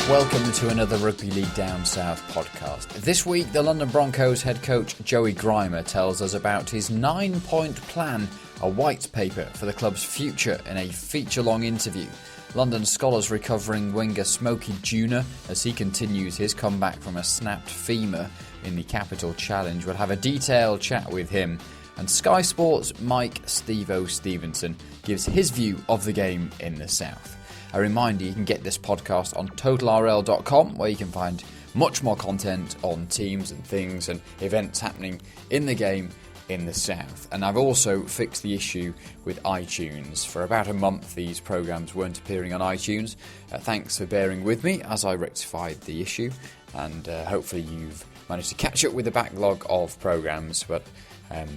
Welcome to another Rugby League Down South podcast. This week, the London Broncos head coach JOEY GRIMA tells us about his 9-point plan, a white paper for the club's future in a feature-long interview. London Scholars recovering winger SMOKIE Junor as he continues his comeback from a snapped femur in the Capital Challenge. We'll have a detailed chat with him. And Sky Sports' Mike STEVO Stephenson gives his view of the game in the South. A reminder, you can get this podcast on totalrl.com, where you can find much more content on teams and things and events happening in the game in the South. And I've also fixed the issue with iTunes. For about a month, these programmes weren't appearing on iTunes. Thanks for bearing with me as I rectified the issue. And hopefully you've managed to catch up with the backlog of programmes. But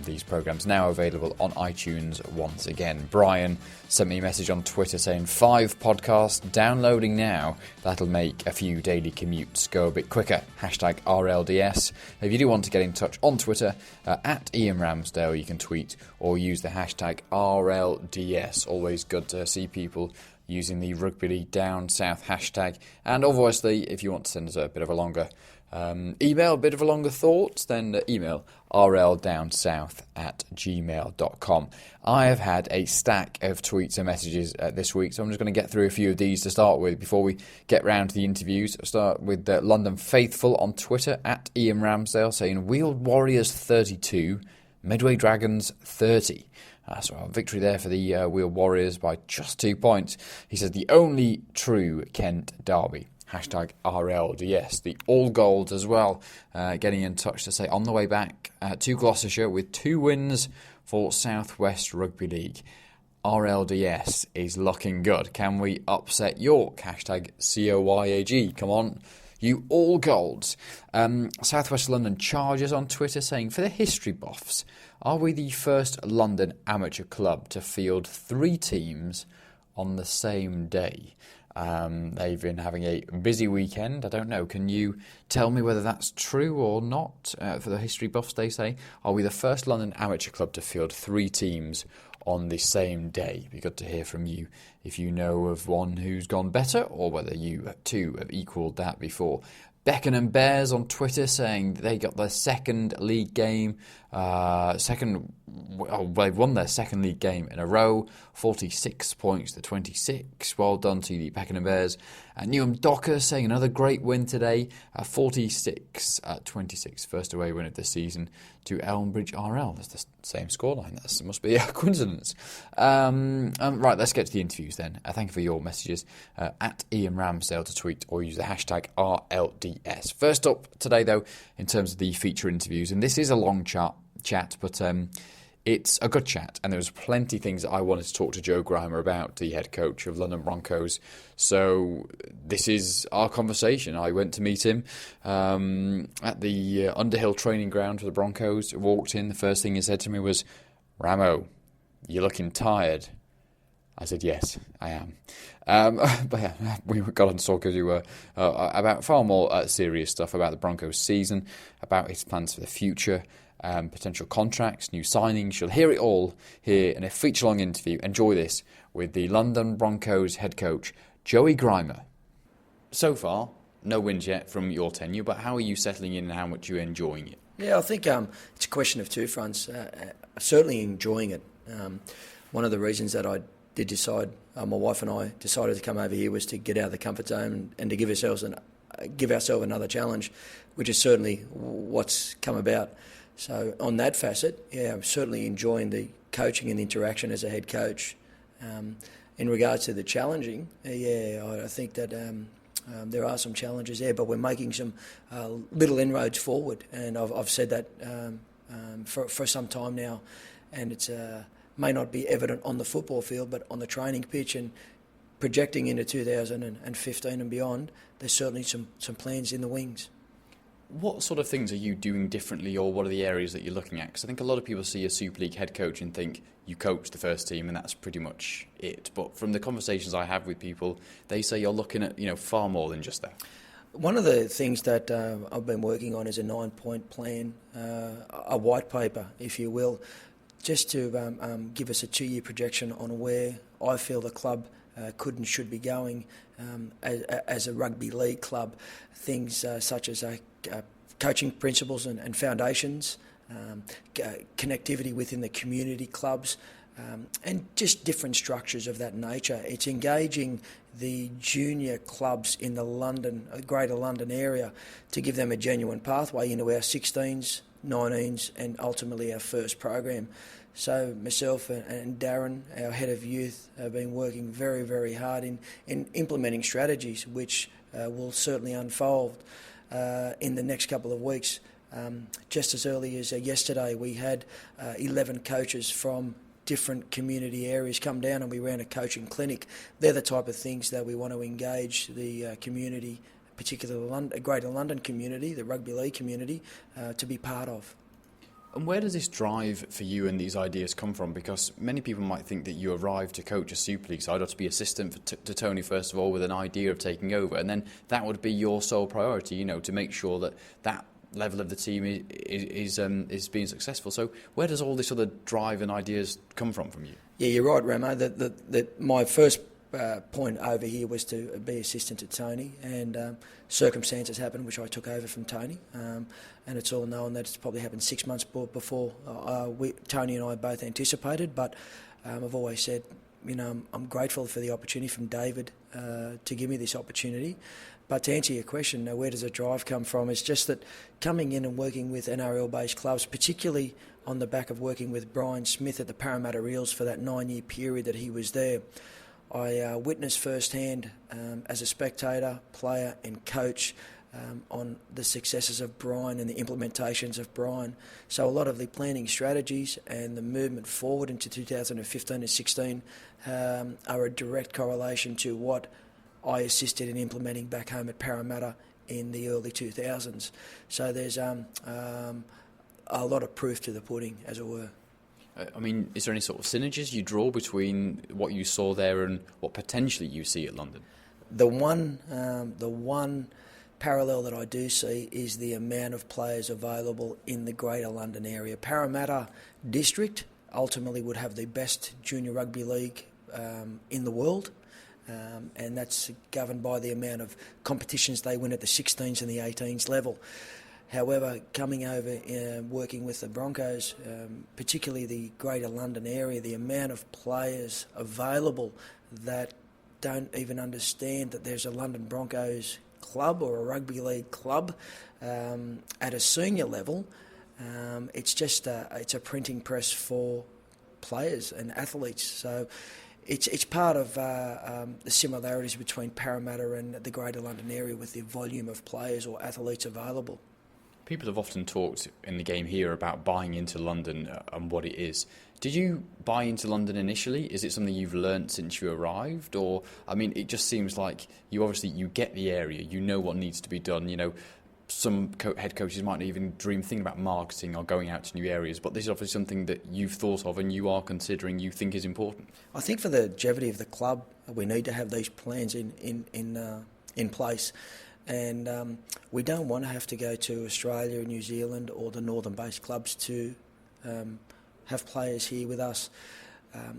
these programmes now available on iTunes once again. Brian sent me a message on Twitter saying 5 podcasts downloading now. That'll make a few daily commutes go a bit quicker. Hashtag RLDS. If you do want to get in touch on Twitter, at Ian Ramsdale, you can tweet or use the hashtag RLDS. Always good to see people using the Rugby League Down South hashtag. And obviously, if you want to send us a bit of a longer email, a bit of a longer thoughts, then email rldownsouth@gmail.com. I have had a stack of tweets and messages this week, so I'm just going to get through a few of these to start with before we get round to the interviews. I'll start with London Faithful on Twitter, at Ian Ramsdale, saying Wheeled Warriors 32, Medway Dragons 30. So a victory there for the Wheeled Warriors by just 2 points. He says the only true Kent derby. Hashtag RLDS. The All Gold as well, getting in touch to say on the way back to Gloucestershire with 2 wins for South West Rugby League. RLDS is looking good. Can we upset York? Hashtag COYAG. Come on, you All Golds. South West London Chargers on Twitter saying, for the history buffs, are we the first London amateur club to field 3 teams on the same day? They've been having a busy weekend. I don't know. Can you tell me whether that's true or not? For the history buffs, they say, are we the first London amateur club to field 3 teams on the same day? It'd be good to hear from you if you know of one who's gone better or whether you too have equalled that before. Beckenham Bears on Twitter saying they got their second league game, they've won their second league game in a row, 46 points to 26. Well done to the Beckenham Bears. Newham Docker saying another great win today, 46-26, first away win of the season to Elmbridge RL. That's the same scoreline. That must be a coincidence. Right, let's get to the interviews then. Thank you for your messages. At Ian Ramsdale to tweet or use the hashtag RLDS. First up today, though, in terms of the feature interviews, and this is a long chat, but it's a good chat, and there was plenty of things that I wanted to talk to JOEY GRIMA about, the head coach of London Broncos. So this is our conversation. I went to meet him at the Underhill training ground for the Broncos. Walked in, the first thing he said to me was, "Ramo, you're looking tired." I said, "Yes, I am." But yeah, we got on to talk about far more serious stuff, about the Broncos season, about his plans for the future, potential contracts, new signings. You'll hear it all here in a feature-long interview. Enjoy this with the London Broncos head coach, JOEY GRIMA. So far, no wins yet from your tenure, but how are you settling in and how much are you enjoying it? Yeah, I think it's a question of 2 fronts. Certainly enjoying it. One of the reasons that I did decide, my wife and I decided to come over here was to get out of the comfort zone and to give ourselves another challenge, which is certainly what's come about. So on that facet, yeah, I'm certainly enjoying the coaching and interaction as a head coach. In regards to the challenging, I think that there are some challenges there, but we're making some little inroads forward, and I've said that for some time now, and it's may not be evident on the football field, but on the training pitch and projecting into 2015 and beyond, there's certainly some plans in the wings. What sort of things are you doing differently, or what are the areas that you're looking at? Because I think a lot of people see a Super League head coach and think you coach the first team and that's pretty much it. But from the conversations I have with people, they say you're looking at far more than just that. One of the things that I've been working on is a 9-point plan, a white paper, if you will, just to give us a 2-year projection on where I feel the club could and should be going as a rugby league club. Things such as coaching principles and foundations, connectivity within the community clubs, and just different structures of that nature. It's engaging the junior clubs in the Greater London area to give them a genuine pathway into our 16s, 19s and ultimately our first program. So myself and Darren, our head of youth, have been working very, very hard in implementing strategies which will certainly unfold in the next couple of weeks. Just as early as yesterday, we had 11 coaches from different community areas come down and we ran a coaching clinic. They're the type of things that we want to engage the community, particularly the Greater London community, the rugby league community, to be part of. And where does this drive for you and these ideas come from? Because many people might think that you arrived to coach a Super League side or to be assistant to Tony, first of all, with an idea of taking over, and then that would be your sole priority, you know, to make sure that that level of the team is being successful. So where does all this other drive and ideas come from you? Yeah, you're right, Ramo. That my first point over here was to be assistant to Tony, and circumstances happened which I took over from Tony, and it's all known that it's probably happened 6 months before Tony and I both anticipated, but I've always said, you know, I'm grateful for the opportunity from David to give me this opportunity. But to answer your question, where does the drive come from? It's just that coming in and working with NRL-based clubs, particularly on the back of working with Brian Smith at the Parramatta Eels for that 9-year period that he was there, I witnessed firsthand as a spectator, player and coach on the successes of Brian and the implementations of Brian. So a lot of the planning strategies and the movement forward into 2015 and 16 are a direct correlation to what I assisted in implementing back home at Parramatta in the early 2000s. So there's a lot of proof to the pudding, as it were. I mean, is there any sort of synergies you draw between what you saw there and what potentially you see at London? The one parallel that I do see is the amount of players available in the Greater London area. Parramatta District ultimately would have the best junior rugby league in the world. And that's governed by the amount of competitions they win at the 16s and the 18s level. However, coming over, working with the Broncos, particularly the Greater London area, the amount of players available that don't even understand that there's a London Broncos club or a rugby league club at a senior level, it's just it's a printing press for players and athletes. So it's part of the similarities between Parramatta and the Greater London area with the volume of players or athletes available. People have often talked in the game here about buying into London and what it is. Did you buy into London initially? Is it something you've learnt since you arrived? Or, I mean, it just seems like you get the area, you know what needs to be done. You know, some head coaches might not even think about marketing or going out to new areas, but this is obviously something that you've thought of and you are considering, you think is important. I think for the longevity of the club, we need to have these plans in place. And we don't want to have to go to Australia, New Zealand or the northern-based clubs to have players here with us.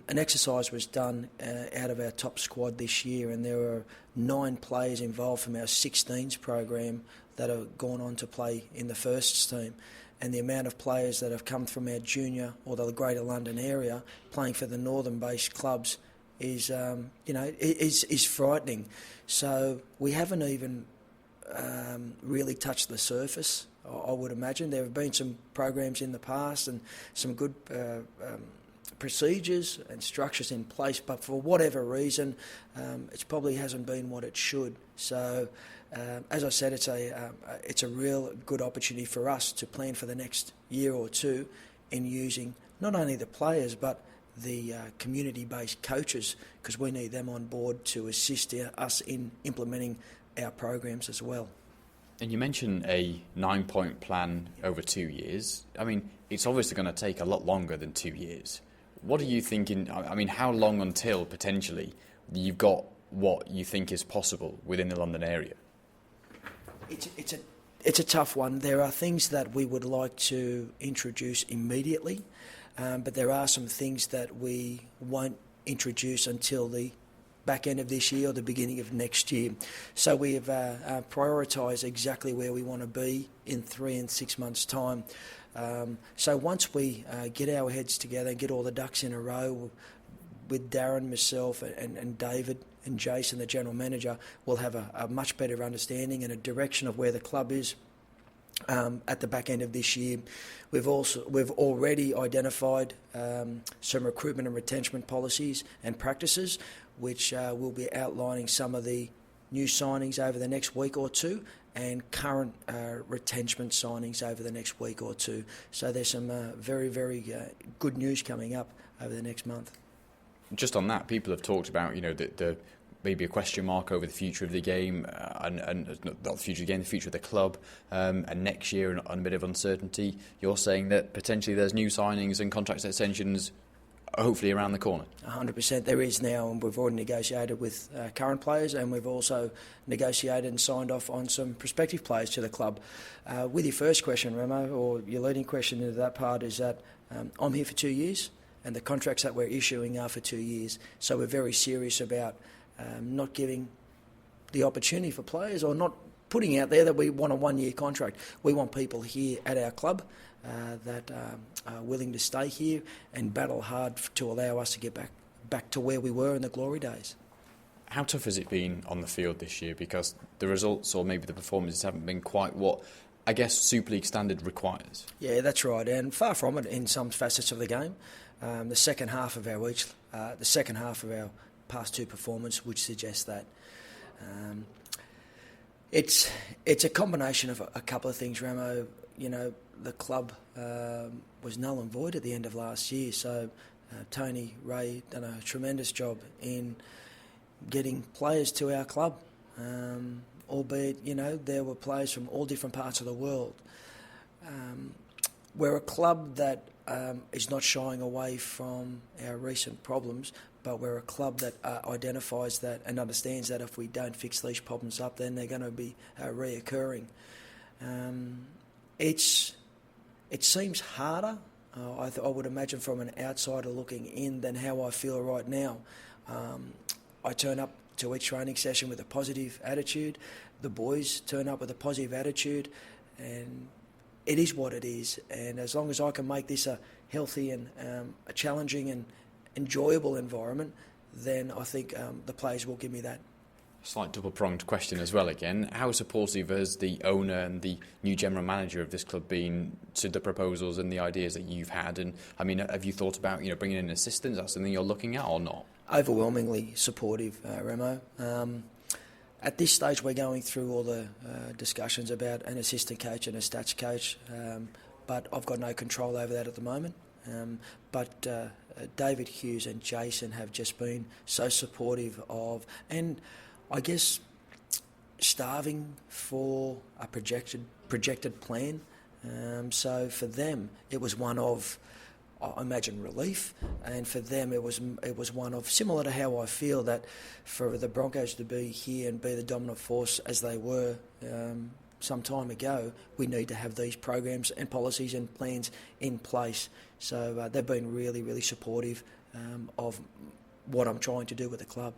An exercise was done out of our top squad this year, and there were 9 players involved from our 16s program that have gone on to play in the first team. And the amount of players that have come from our junior or the Greater London area playing for the northern-based clubs is frightening. So we haven't even really touched the surface, I would imagine. There have been some programs in the past and some good procedures and structures in place, but for whatever reason, it probably hasn't been what it should. So, as I said, it's a real good opportunity for us to plan for the next year or two in using not only the players but the community-based coaches, because we need them on board to assist us in implementing our programs as well. And you mentioned a 9-point plan over 2 years. I mean, it's obviously going to take a lot longer than 2 years. What are you thinking? I mean, how long until potentially you've got what you think is possible within the London area? It's a tough one. There are things that we would like to introduce immediately, but there are some things that we won't introduce until the back end of this year or the beginning of next year. So we have prioritised exactly where we want to be in 3 and 6 months' time. So once we get our heads together and get all the ducks in a row with Darren, myself and David and Jason, the general manager, we'll have a much better understanding and a direction of where the club is at the back end of this year. We've already identified some recruitment and retention policies and practices, which will be outlining some of the new signings over the next week or two and current retention signings over the next week or two. So there's some very, very good news coming up over the next month. Just on that, people have talked about, the maybe a question mark over the future of the game, and not the future of the game, the future of the club, and next year and a bit of uncertainty. You're saying that potentially there's new signings and contract extensions hopefully around the corner. 100% there is now, and we've already negotiated with current players, and we've also negotiated and signed off on some prospective players to the club. With your first question, Remo, or your leading question into that part, is that I'm here for 2 years, and the contracts that we're issuing are for 2 years. So we're very serious about not giving the opportunity for players, or not putting out there that we want a 1-year contract. We want people here at our club that are willing to stay here and battle hard to allow us to get back to where we were in the glory days. How tough has it been on the field this year? Because the results, or maybe the performances, haven't been quite what I guess Super League standard requires. Yeah, that's right, and far from it in some facets of the game. The second half of our past two performance would suggest that. It's a combination of a couple of things, Ramo. The club was null and void at the end of last year, so Tony Ray done a tremendous job in getting players to our club, albeit, there were players from all different parts of the world. We're a club that is not shying away from our recent problems, but we're a club that identifies that and understands that if we don't fix these problems up, then they're going to be reoccurring. It seems harder, I would imagine, from an outsider looking in than how I feel right now. I turn up to each training session with a positive attitude. The boys turn up with a positive attitude, and it is what it is. And as long as I can make this a healthy and a challenging and enjoyable environment, then I think the players will give me that. Slight double-pronged question as well again. How supportive has the owner and the new general manager of this club been to the proposals and the ideas that you've had? And I mean, have you thought about bringing in assistants? Is that something you're looking at or not? Overwhelmingly supportive, Remo. At this stage, we're going through all the discussions about an assistant coach and a stats coach, but I've got no control over that at the moment. But David Hughes and Jason have just been so supportive of, and I guess, starving for a projected plan. So for them, it was one of, I imagine, relief, and for them it was one of, similar to how I feel that for the Broncos to be here and be the dominant force as they were some time ago, we need to have these programs and policies and plans in place. So they've been really, really supportive of what I'm trying to do with the club.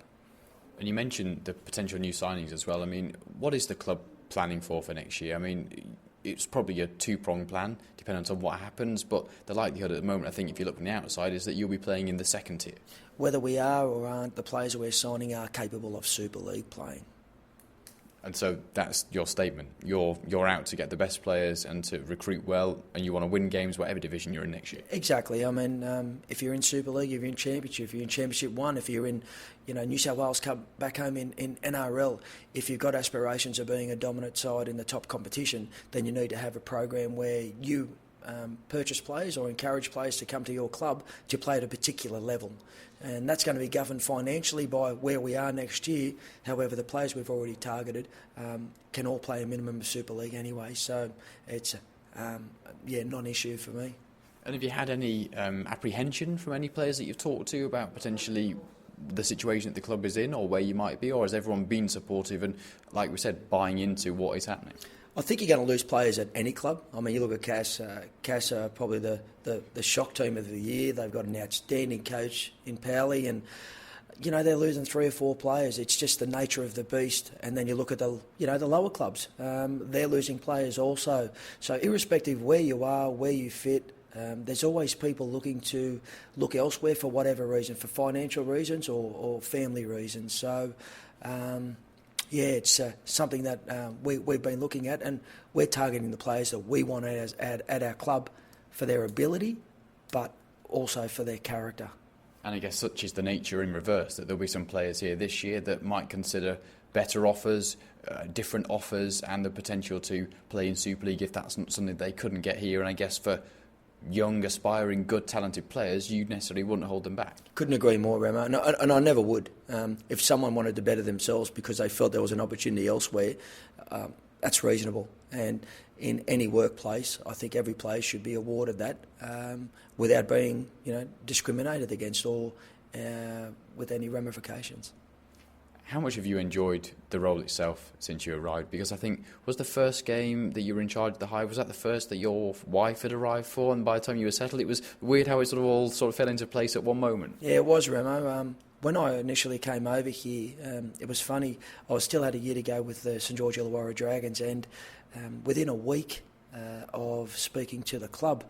And you mentioned the potential new signings as well. I mean, what is the club planning for next year? I mean, it's probably a two-pronged plan, depending on what happens, but the likelihood at the moment, I think, if you look from the outside, is that you'll be playing in the second tier. Whether we are or aren't, the players we're signing are capable of Super League playing. And so that's your statement. You're out to get the best players and to recruit well, and you want to win games whatever division you're in next year. Exactly. I mean, if you're in Super League, if you're in Championship, if you're in Championship 1, if you're in New South Wales Cup back home in NRL, if you've got aspirations of being a dominant side in the top competition, then you need to have a program where you purchase players or encourage players to come to your club to play at a particular level. And that's going to be governed financially by where we are next year. However, the players we've already targeted can all play a minimum of Super League anyway. So it's non-issue for me. And have you had any apprehension from any players that you've talked to about potentially the situation that the club is in or where you might be, or has everyone been supportive and, like we said, buying into what is happening? I think you're going to lose players at any club. I mean, you look at Cass are probably the shock team of the year. They've got an outstanding coach in Powley, and they're losing 3 or 4 players. It's just the nature of the beast. And then you look at the lower clubs. They're losing players also. So irrespective of where you are, where you fit, there's always people looking to look elsewhere for whatever reason, for financial reasons or family reasons. So, it's something that we've been looking at, and we're targeting the players that we want at our club for their ability, but also for their character. And I guess such is the nature in reverse, that there'll be some players here this year that might consider better offers, different offers, and the potential to play in Super League if that's something they couldn't get here. And I guess for young, aspiring, good, talented players, you necessarily wouldn't hold them back. Couldn't agree more, Remo, and I never would. If someone wanted to better themselves because they felt there was an opportunity elsewhere, that's reasonable. And in any workplace, I think every player should be awarded that without being, discriminated against or with any ramifications. How much have you enjoyed the role itself since you arrived? Because I think, was the first game that you were in charge of the Hive, was that the first that your wife had arrived for? And by the time you were settled, it was weird how it all fell into place at one moment. Yeah, it was, Remo. When I initially came over here, it was funny. I still had a year to go with the St George Illawarra Dragons, and within a week of speaking to the club,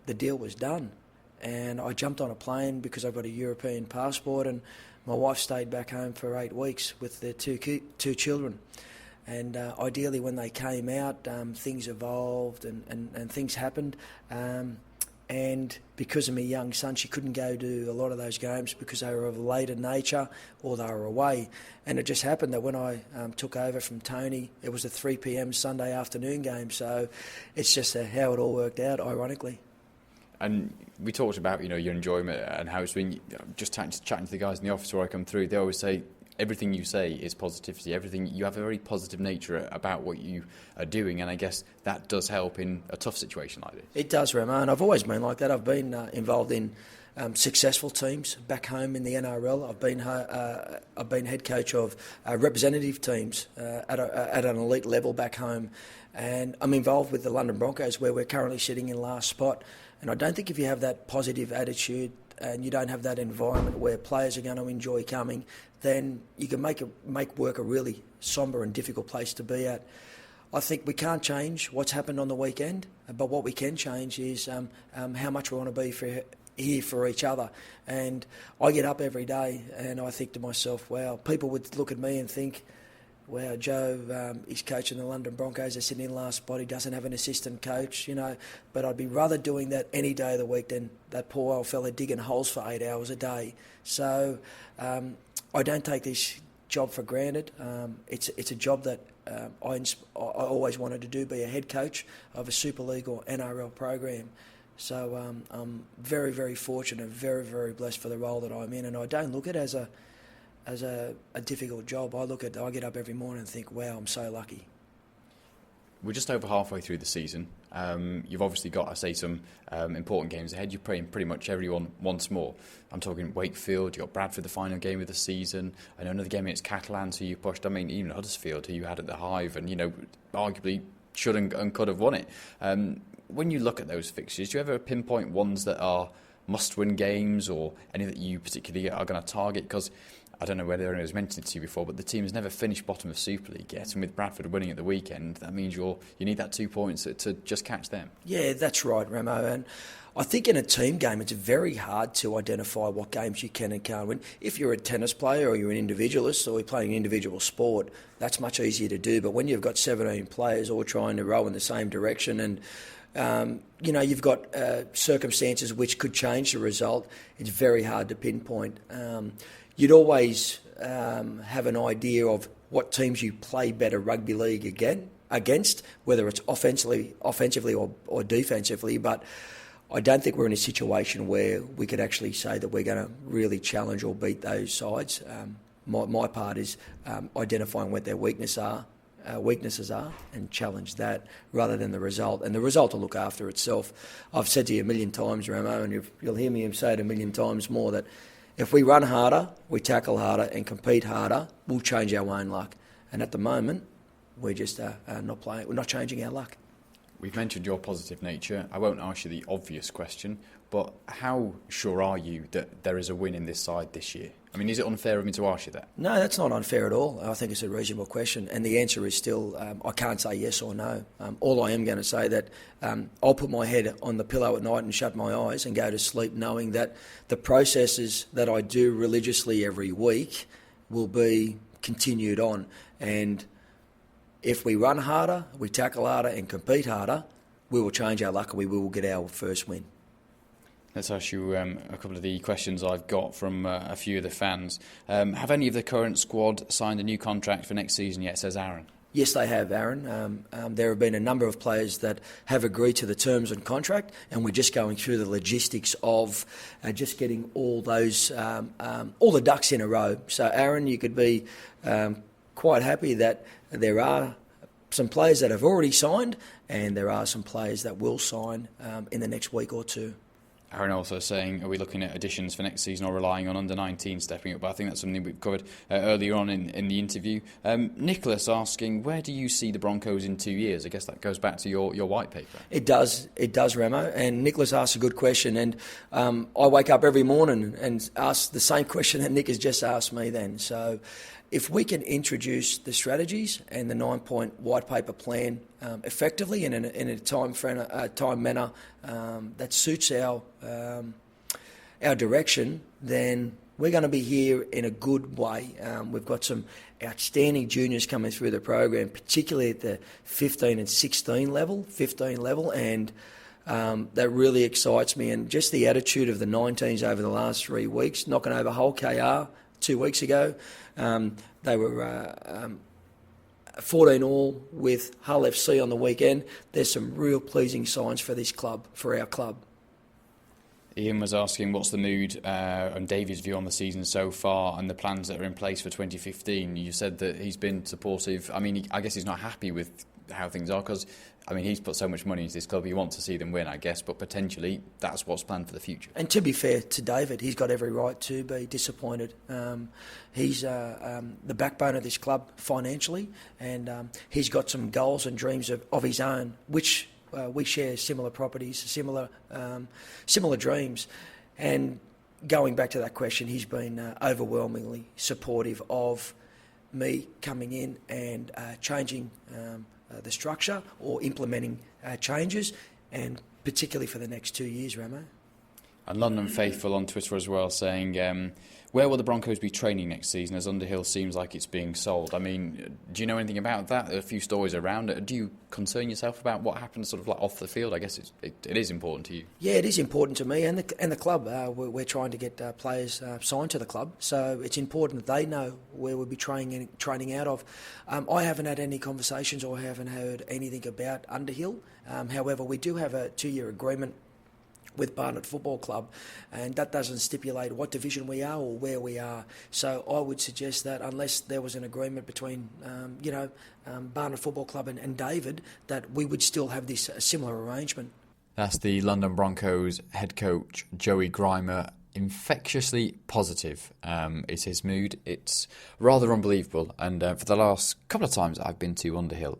the deal was done. And I jumped on a plane because I've got a European passport, and my wife stayed back home for 8 weeks with their two children. And ideally, when they came out, things evolved and things happened. And because of my young son, she couldn't go to a lot of those games because they were of a later nature or they were away. And it just happened that when I took over from Tony, it was a 3 p.m. Sunday afternoon game. So it's just how it all worked out, ironically. And we talked about, your enjoyment and how it's been. Just chatting to the guys in the office where I come through, they always say everything you say is positivity. You have a very positive nature about what you are doing, and I guess that does help in a tough situation like this. It does, Ramon. I've always been like that. I've been involved in successful teams back home in the NRL. I've been head coach of representative teams at an elite level back home, and I'm involved with the London Broncos, where we're currently sitting in last spot. And I don't think if you have that positive attitude and you don't have that environment where players are going to enjoy coming, then you can make work a really sombre and difficult place to be at. I think we can't change what's happened on the weekend, but what we can change is how much we want to be here for each other. And I get up every day and I think to myself, wow, people would look at me and think, wow, Joe, he's coaching the London Broncos. They're sitting in last spot. He doesn't have an assistant coach, But I'd be rather doing that any day of the week than that poor old fella digging holes for 8 hours a day. So I don't take this job for granted. It's a job that I always wanted to do, be a head coach of a Super League or NRL program. So I'm very, very fortunate, very, very blessed for the role that I'm in, and I don't look at it as a difficult job. I get up every morning and think, wow, I'm so lucky. We're just over halfway through the season. You've obviously got, some important games ahead. You're playing pretty much everyone once more. I'm talking Wakefield, you've got Bradford, the final game of the season. I know another game against Catalans, who you pushed. Even Huddersfield, who you had at the Hive, and, arguably should and could have won it. When you look at those fixtures, do you ever pinpoint ones that are must-win games or any that you particularly are going to target? Because I don't know whether anyone has mentioned it to you before, but the team has never finished bottom of Super League yet, and with Bradford winning at the weekend, that means you need that 2 points to just catch them. Yeah, that's right, Ramo. And I think in a team game, it's very hard to identify what games you can and can't win. If you're a tennis player or you're an individualist or you're playing an individual sport, that's much easier to do. But when you've got 17 players all trying to row in the same direction and you've got circumstances which could change the result, it's very hard to pinpoint. You'd always have an idea of what teams you play better rugby league against, whether it's offensively or defensively, but I don't think we're in a situation where we could actually say that we're going to really challenge or beat those sides. My part is identifying what their weaknesses are and challenge that rather than the result. And the result will look after itself. I've said to you a million times, Ramo, and you'll hear me say it a million times more, that if we run harder, we tackle harder and compete harder, we'll change our own luck. And at the moment, we're just not playing. We're not changing our luck. We've mentioned your positive nature. I won't ask you the obvious question. but how sure are you that there is a win in this side this year? I mean, is it unfair of me to ask you that? No, that's not unfair at all. I think it's a reasonable question, and the answer is still I can't say yes or no. All I am going to say that I'll put my head on the pillow at night and shut my eyes and go to sleep knowing that the processes that I do religiously every week will be continued on. And if we run harder, we tackle harder and compete harder, we will change our luck and we will get our first win. Let's ask you a couple of the questions I've got from a few of the fans. Have any of the current squad signed a new contract for next season yet, says Aaron? Yes, they have, Aaron. There have been a number of players that have agreed to the terms and contract, and we're just going through the logistics of just getting all those, all the ducks in a row. So, Aaron, you could be quite happy that there are some players that have already signed, and there are some players that will sign in the next week or two. Aaron also saying, are we looking at additions for next season or relying on under-19 stepping up? But I think that's something we've covered earlier on in the interview. Nicholas asking, where do you see the Broncos in 2 years? I guess that goes back to your white paper. It does, Ramo. And Nicholas asked a good question. And I wake up every morning and ask the same question that Nick has just asked me then. So if we can introduce the strategies and the 9-point white paper plan effectively and in a time manner that suits our direction, then we're going to be here in a good way. We've got some outstanding juniors coming through the program, particularly at the 15 and 16 level, and that really excites me. And just the attitude of the 19s over the last 3 weeks, knocking over whole KR 2 weeks ago. They were 14 all with Hull FC on the weekend. There's some real pleasing signs for this club, for our club. Ian was asking what's the mood and David's view on the season so far and the plans that are in place for 2015. You said that he's been supportive. I mean, I guess he's not happy with how things are because, I mean, he's put so much money into this club. He wants to see them win, I guess, but potentially that's what's planned for the future. And to be fair to David, he's got every right to be disappointed. He's the backbone of this club financially, and he's got some goals and dreams of his own, which we share similar properties, similar dreams. And going back to that question, he's been overwhelmingly supportive of me coming in and changing the structure or implementing changes, and particularly for the next 2 years, Ramo. And London Faithful on Twitter as well saying, where will the Broncos be training next season as Underhill seems like it's being sold? I mean, do you know anything about that? There are a few stories around it. Do you concern yourself about what happens sort of like off the field? I guess it is important to you. Yeah, it is important to me and the club. We're trying to get players signed to the club, so it's important that they know where we'll be training out of. I haven't had any conversations or haven't heard anything about Underhill. However, we do have a 2-year agreement with Barnet Football Club, and that doesn't stipulate what division we are or where we are. So I would suggest that unless there was an agreement between, Barnet Football Club and David, that we would still have this similar arrangement. That's the London Broncos head coach, Joey Grima. Infectiously positive is his mood. It's rather unbelievable. And for the last couple of times I've been to Underhill,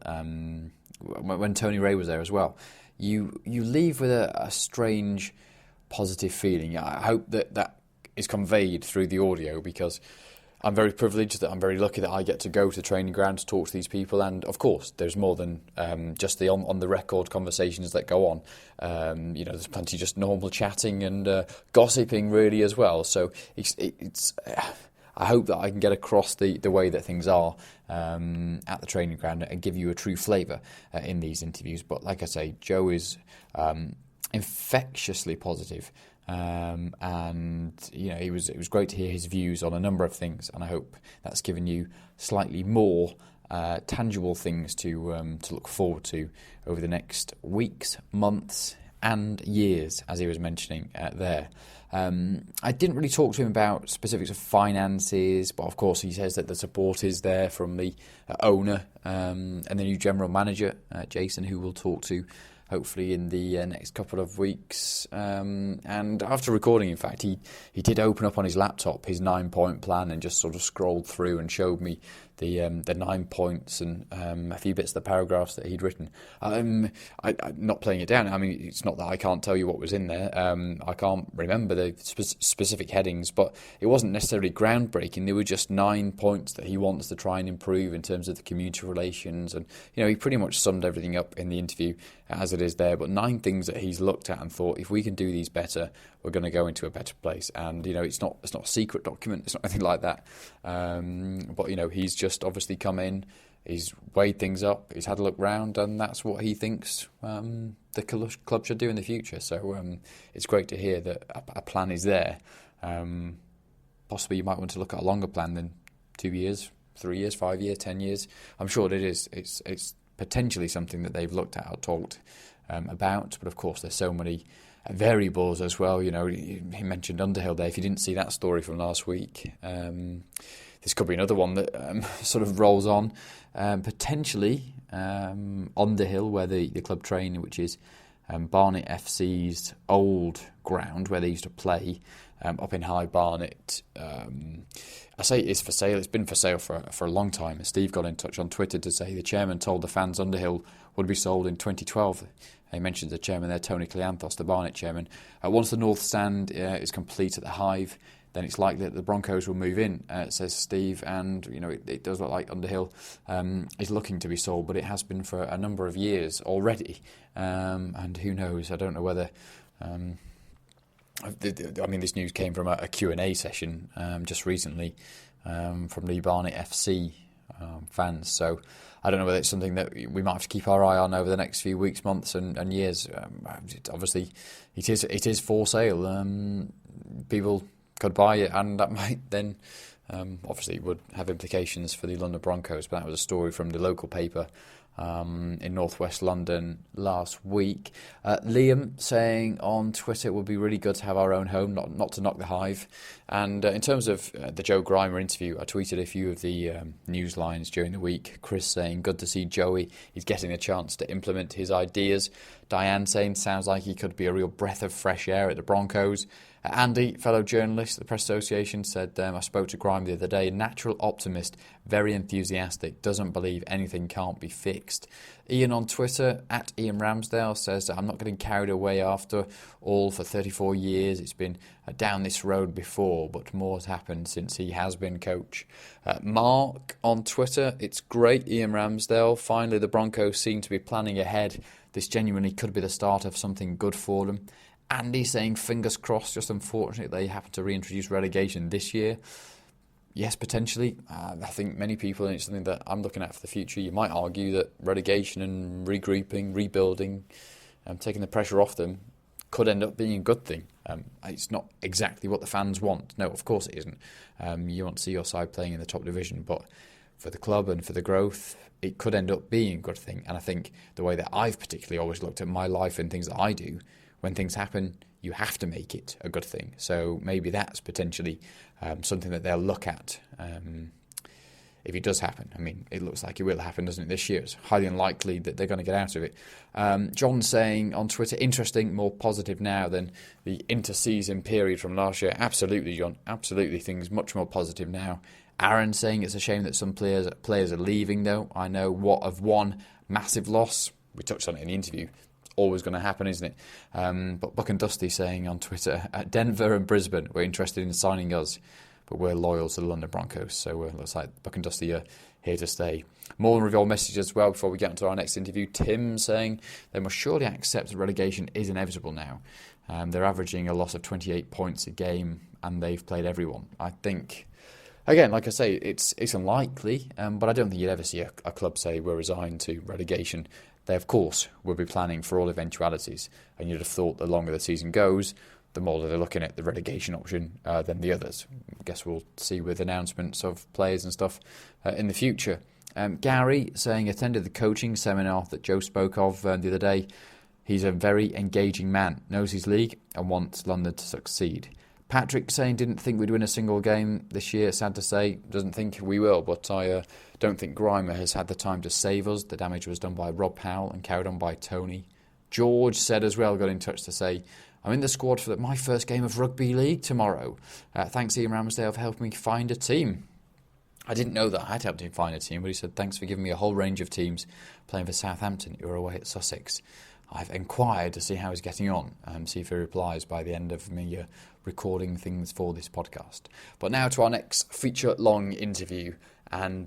when Tony Ray was there as well, you leave with a strange positive feeling. I hope that is conveyed through the audio, because I'm very privileged, that I'm very lucky that I get to go to the training ground to talk to these people, and of course there's more than just the on the record conversations that go on. There's plenty just normal chatting and gossiping really as well. So it's I hope that I can get across the way that things are at the training ground and give you a true flavour in these interviews. But like I say, Joe is infectiously positive, and it was great to hear his views on a number of things, and I hope that's given you slightly more tangible things to look forward to over the next weeks, months and years, as he was mentioning there. I didn't really talk to him about specifics of finances, but of course he says that the support is there from the owner and the new general manager, Jason, who we'll talk to hopefully in the next couple of weeks. And after recording, in fact, he did open up on his laptop his 9-point plan and just sort of scrolled through and showed me the 9 points and a few bits of the paragraphs that he'd written. I'm not playing it down. I mean, it's not that I can't tell you what was in there. I can't remember the specific headings, but it wasn't necessarily groundbreaking. There were just 9 points that he wants to try and improve in terms of the community relations, and he pretty much summed everything up in the interview as it is there. But 9 things that he's looked at and thought, if we can do these better, we're going to go into a better place. And it's not a secret document. It's not anything like that. But he's just obviously come in, he's weighed things up, he's had a look round, and that's what he thinks the club should do in the future. So it's great to hear that a plan is there. Possibly you might want to look at a longer plan than 2 years, 3 years, 5 years, 10 years. I'm sure it is. It's potentially something that they've looked at or talked about, but of course there's so many variables as well. He mentioned Underhill there. If you didn't see that story from last week, this could be another one that sort of rolls on. Potentially Underhill, where the club train, which is Barnet FC's old ground where they used to play up in High Barnet. I say it is for sale. It's been for sale for a long time. And Steve got in touch on Twitter to say the chairman told the fans Underhill would be sold in 2012. He mentions the chairman there, Tony Cleanthos, the Barnet chairman. Once the North Stand is complete at the Hive, then it's likely that the Broncos will move in, says Steve. And, it does look like Underhill is looking to be sold, but it has been for a number of years already. And who knows? I don't know whether... this news came from a Q&A session just recently from the Barnet FC fans. So I don't know whether it's something that we might have to keep our eye on over the next few weeks, months and years. Obviously, it is for sale. People could buy it, and that might then obviously would have implications for the London Broncos. But that was a story from the local paper in northwest London last week. Liam saying on Twitter, it would be really good to have our own home, not to knock the Hive. And in terms of the Joe Grima interview, I tweeted a few of the news lines during the week. Chris saying, good to see Joey. He's getting a chance to implement his ideas. Diane saying, sounds like he could be a real breath of fresh air at the Broncos. Andy, fellow journalist at the Press Association, said, I spoke to Grime the other day, natural optimist, very enthusiastic, doesn't believe anything can't be fixed. Ian on Twitter, at Ian Ramsdale, says, I'm not getting carried away after all for 34 years. It's been down this road before, but more has happened since he has been coach. Mark on Twitter, it's great, Ian Ramsdale. Finally, the Broncos seem to be planning ahead. This genuinely could be the start of something good for them. Andy saying, fingers crossed, just unfortunate they happen to reintroduce relegation this year. Yes, potentially. I think many people, and it's something that I'm looking at for the future, you might argue that relegation and regrouping, rebuilding, taking the pressure off them could end up being a good thing. It's not exactly what the fans want. No, of course it isn't. You want to see your side playing in the top division, but for the club and for the growth, it could end up being a good thing. And I think the way that I've particularly always looked at my life and things that I do, when things happen, you have to make it a good thing. So maybe that's potentially something that they'll look at if it does happen. I mean, it looks like it will happen, doesn't it, this year? It's highly unlikely that they're going to get out of it. John saying on Twitter, interesting, more positive now than the inter-season period from last year. Absolutely, John. Absolutely, things much more positive now. Aaron saying it's a shame that some players are leaving, though. I know what of one massive loss. We touched on it in the interview. Always going to happen, isn't it? But Buck and Dusty saying on Twitter, Denver and Brisbane were interested in signing us, but we're loyal to the London Broncos. So it looks like Buck and Dusty are here to stay. More than reveal messages as well before we get into our next interview. Tim saying they must surely accept that relegation is inevitable now. They're averaging a loss of 28 points a game, and they've played everyone. I think, again, like I say, it's unlikely, but I don't think you'd ever see a club say we're resigned to relegation. They, of course, will be planning for all eventualities, and you'd have thought the longer the season goes, the more that they're looking at the relegation option than the others. I guess we'll see with announcements of players and stuff in the future. Gary saying, attended the coaching seminar that Joe spoke of the other day. He's a very engaging man, knows his league and wants London to succeed. Patrick saying, didn't think we'd win a single game this year. Sad to say, doesn't think we will, but I don't think Grima has had the time to save us. The damage was done by Rob Powell and carried on by Tony. George said as well, got in touch to say, I'm in the squad for my first game of rugby league tomorrow. Thanks Ian Ramsdale for helping me find a team. I didn't know that I had helped him find a team, but he said, thanks for giving me a whole range of teams playing for Southampton. You were away at Sussex. I've inquired to see how he's getting on, see if he replies by the end of me recording things for this podcast. But now to our next feature-long interview, and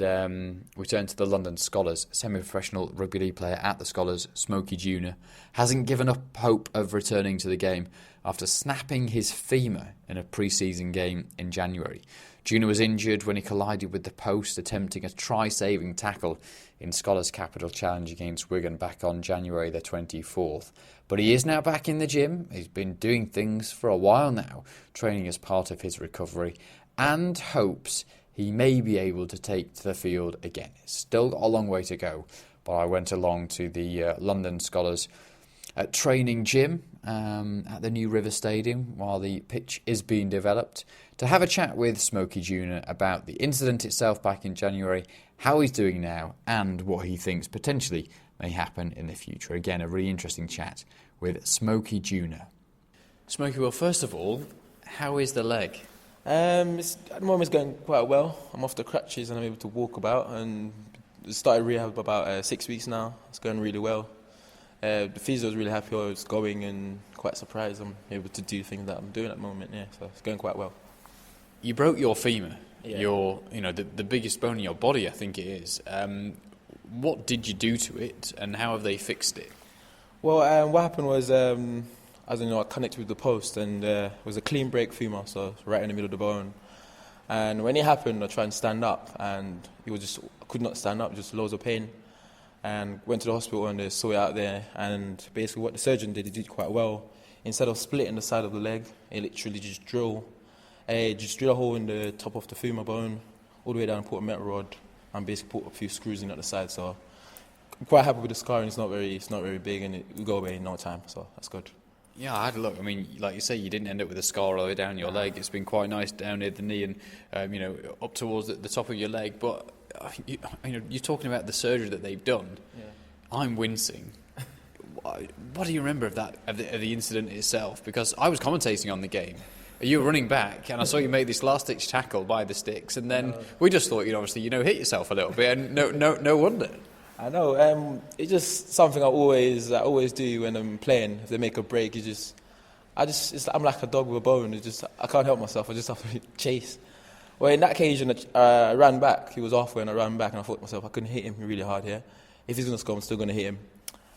we turn to the London Skolars. Semi-professional rugby league player at the Skolars, SMOKIE JUNOR, hasn't given up hope of returning to the game after snapping his femur in a pre-season game in January. JUNOR was injured when he collided with the post attempting a try-saving tackle in Skolars' Capital Challenge against Wigan back on January the 24th. But he is now back in the gym. He's been doing things for a while now, training as part of his recovery, and hopes he may be able to take to the field again. It's still got a long way to go, but I went along to the London Skolars training gym at the new River Stadium while the pitch is being developed to have a chat with SMOKIE JUNOR about the incident itself back in January, how he's doing now, and what he thinks potentially may happen in the future. Again, a really interesting chat with SMOKIE JUNOR. SMOKIE, well, first of all, how is the leg? At the moment it's going quite well. I'm off the crutches and I'm able to walk about, and started rehab about 6 weeks now. It's going really well. The physio was really happy how it's going and quite surprised I'm able to do things that I'm doing at the moment. Yeah, so it's going quite well. You broke your femur, Yeah. the biggest bone in your body, I think it is. What did you do to it, and how have they fixed it? Well, what happened was, I connected with the post, and it was a clean break femur, so right in the middle of the bone. And when it happened, I tried to stand up, and I could not stand up, just loads of pain. And went to the hospital, and they saw it out there. And basically, what the surgeon did, he did quite well. Instead of splitting the side of the leg, he literally just drill a hole in the top of the femur bone, all the way down, and put a metal rod, and basically put a few screws in at the side. So I'm quite happy with the scarring. It's not very big, and it will go away in no time. So that's good. Yeah, I had a look. I mean, like you say, you didn't end up with a scar all the way down your leg. It's been quite nice down near the knee and up towards the top of your leg. But you're talking about the surgery that they've done. Yeah. I'm wincing. What do you remember of that of the incident itself? Because I was commentating on the game. You were running back, and I saw you make this last-ditch tackle by the sticks, and then we just thought you'd obviously hit yourself a little bit, and no wonder. I know. It's just something I always do when I'm playing. If they make a break, I'm like a dog with a bone. I can't help myself. I just have to chase. Well, in that occasion, I ran back. He was halfway, and I ran back, and I thought to myself, I couldn't hit him really hard here. If he's going to score, I'm still going to hit him.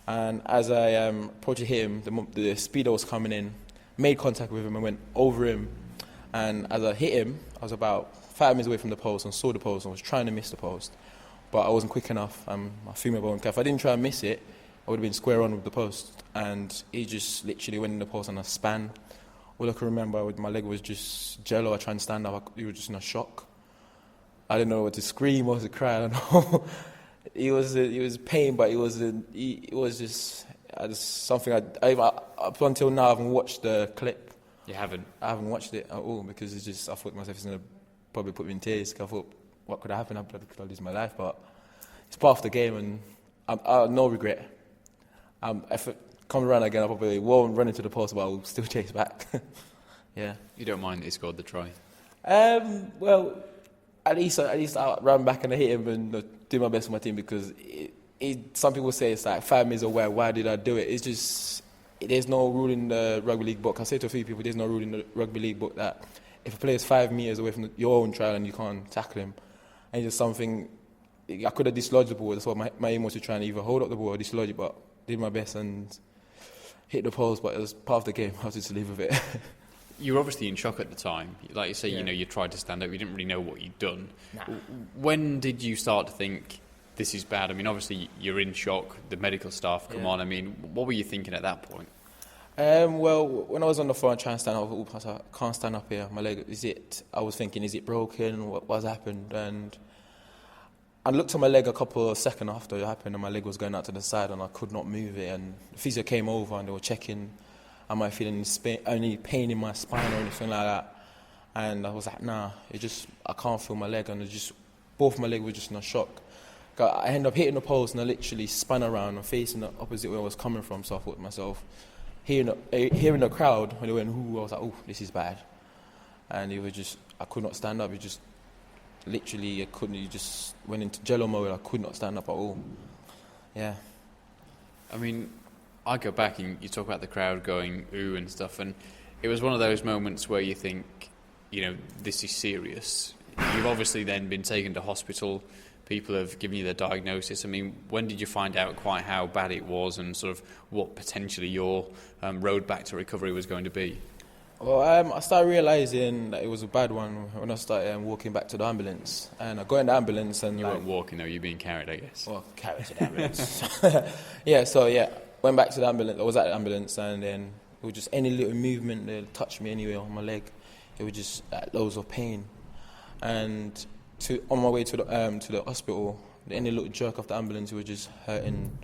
And as I approached to hit him, the speeder was coming in, made contact with him, and went over him. And as I hit him, I was about 5 meters away from the post and saw the post and was trying to miss the post. But I wasn't quick enough. My femur bone. If I didn't try and miss it, I would have been square on with the post. And he just literally went in the post and I span. All I can remember, my leg was just jello. I tried to stand up. He was just in a shock. I didn't know what to scream or to cry. I don't know. It was pain, but it was just something up until now I haven't watched the clip. You haven't? I haven't watched it at all because I thought to myself it's going to probably put me in tears. I thought, what could happen? Could I lose my life? But it's part of the game, and I no regret. If it comes around again, I probably won't run into the post, but I'll still chase back. Yeah. You don't mind that he scored the try? Well, at least I ran back and I hit him and did my best for my team because some people say it's like 5 minutes away. Why did I do it? It's just there's no rule in the rugby league book. I say to a few people, there's no rule in the rugby league book that if a player is 5 meters away from your own trial and you can't tackle him, and it's just something I could have dislodged the ball. That's what my aim was, to try and either hold up the ball or dislodge it. But did my best and hit the post. But it was part of the game. I had to live with it. You were obviously in shock at the time. Like you say, Yeah. you tried to stand up. You didn't really know what you'd done. Nah. When did you start to think this is bad? I mean, obviously you're in shock. The medical staff come Yeah. on. I mean, what were you thinking at that point? Well, when I was on the floor and trying to stand up, I thought, I can't stand up here. My leg, I was thinking, is it broken? What's happened? And I looked at my leg a couple of seconds after it happened, and my leg was going out to the side, and I could not move it. And the physio came over, and they were checking, am I feeling any pain in my spine or anything like that? And I was like, nah, I can't feel my leg, and both my legs were just in a shock. I ended up hitting the post, and I literally spun around and facing the opposite way I was coming from. So I thought to myself, hearing the crowd when they went, ooh, I was like, oh, this is bad. And I could not stand up. literally, I couldn't. You just went into jello mode. I could not stand up at all. Yeah. I mean, I go back and you talk about the crowd going ooh and stuff, and it was one of those moments where you think, this is serious. You've obviously then been taken to hospital. People have given you the diagnosis. I mean, when did you find out quite how bad it was and sort of what potentially your road back to recovery was going to be? Well, I started realising that it was a bad one when I started walking back to the ambulance. And I got in the ambulance and... You weren't walking though, you were being carried, I guess. Well, carried to the ambulance. Went back to the ambulance. I was at the ambulance and then it was just any little movement that touched me anywhere on my leg. It was just loads of pain. And on my way to the hospital, any little jerk of the ambulance, it was just hurting.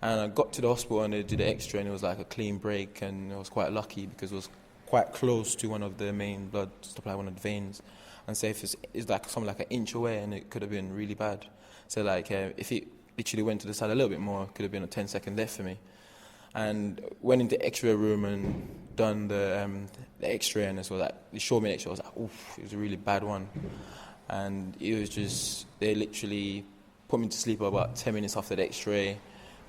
And I got to the hospital and they did the X-ray and it was like a clean break, and I was quite lucky because it was quite close to one of the main blood supply, one of the veins. And so if it's like something like an inch away, and it could have been really bad. So like if it literally went to the side a little bit more, it could have been a 10-second death for me. And went into the X-ray room and done the X-ray, and so that they showed me the X-ray. I was like, oof, it was a really bad one. And it was just, they literally put me to sleep about 10 minutes after the X-ray,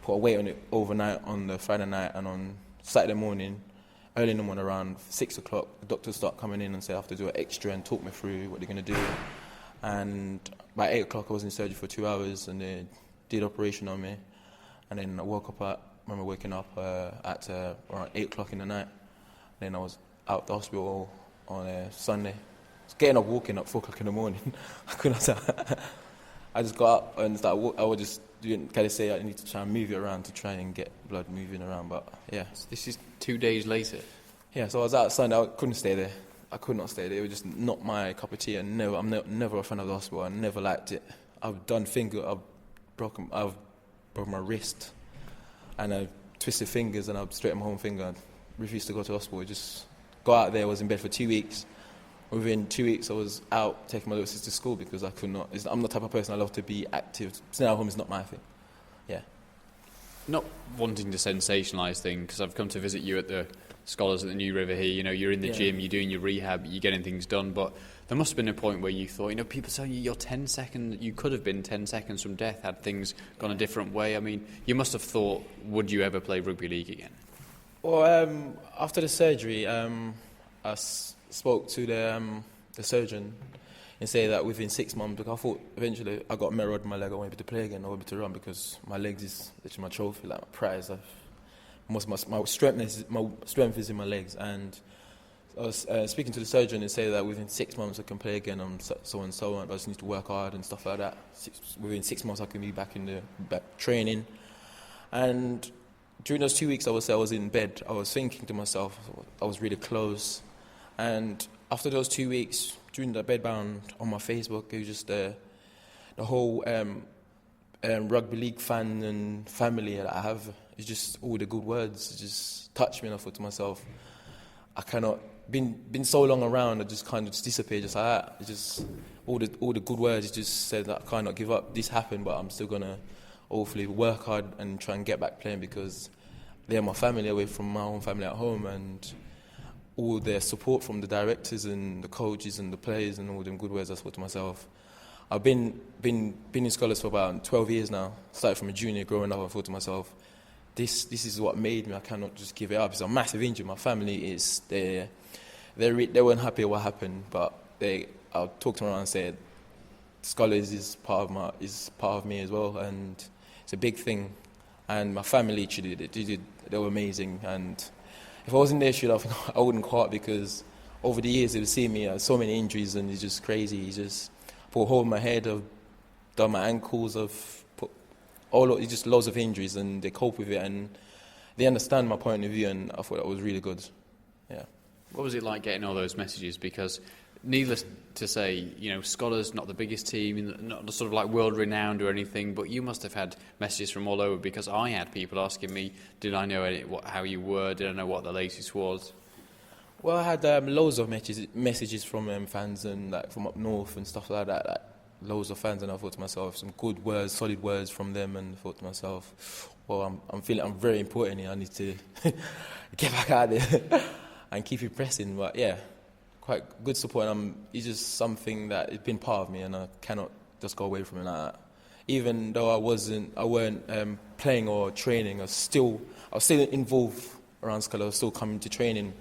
put a weight on it overnight on the Friday night, and on Saturday morning, early in the morning around 6 o'clock, the doctors start coming in and say I have to do an X-ray and talk me through what they're going to do. And by 8 o'clock I was in surgery for 2 hours and they did operation on me. And then I remember waking up at around 8 o'clock in the night. Then I was out the hospital on Sunday. I was getting up, walking up 4 o'clock in the morning. I couldn't. I just got up and started. I was just doing. Can I say I need to try and move it around to try and get blood moving around? But yeah. So this is 2 days later. Yeah. So I was out Sunday. I couldn't stay there. I could not stay there. It was just not my cup of tea. I'm never a fan of the hospital. I never liked it. I've broken my wrist, and I twisted fingers, and I've straightened my whole finger. I refused to go to the hospital. I just got out there. I was in bed for 2 weeks. Within 2 weeks, I was out taking my little sister to school because I could not. I'm the type of person I love to be active. Staying at home is not my thing. Yeah. Not wanting to sensationalise things, because I've come to visit you at the Scholars at the New River here. You're in the gym, you're doing your rehab, you're getting things done. But there must have been a point where you thought, people tell you you're 10 seconds, you could have been 10 seconds from death had things gone a different way. I mean, you must have thought, would you ever play rugby league again? Well, after the surgery, I spoke to the surgeon and say that within 6 months, because I thought eventually I got marrow in my leg, I won't be able to play again, I won't be able to run because my legs is literally my trophy, like my prize. My strength is in my legs, and I was speaking to the surgeon and say that within 6 months I can play again, so and so on, but I just need to work hard and stuff like that. Within 6 months I can be back in the training. And during those 2 weeks I was in bed, I was thinking to myself, I was really close. And after those 2 weeks, during the bedbound on my Facebook, it was just the whole rugby league fan and family that I have. It's just all the good words. It just touched me, and I thought to myself, I cannot. Been so long around, I just kind of just disappeared, just like that. It's just all the good words. It just said that I cannot give up. This happened, but I'm still gonna hopefully work hard and try and get back playing because they're my family away from my own family at home, and all their support from the directors and the coaches and the players and all them good words. I thought to myself, I've been in Scholars for about 12 years now. Started from a junior, growing up. I thought to myself, this is what made me. I cannot just give it up. It's a massive injury. My family is they weren't happy with what happened, but I talked to them and said, Scholars is part of me as well, and it's a big thing. And my family actually they were amazing. And if I wasn't there, I wouldn't quit, because over the years they would see me so many injuries, and it's just crazy. It's just put a hole in my head, I've done my ankles, I've put it's just loads of injuries, and they cope with it, and they understand my point of view, and I thought that was really good. Yeah. What was it like getting all those messages? Because needless to say, Scholars not the biggest team, not sort of like world renowned or anything, but you must have had messages from all over, because I had people asking me, did I know how you were? Did I know what the latest was? Well, I had loads of messages from fans and from up north and stuff like that. Loads of fans, and I thought to myself, some good words, solid words from them, and I thought to myself, well, I'm feeling I'm very important here. I need to get back out there and keep it pressing. But yeah, quite good support. He's just something that has been part of me, and I cannot just go away from it like that. Even though I weren't playing or training, I was still involved around school. I was still coming to training.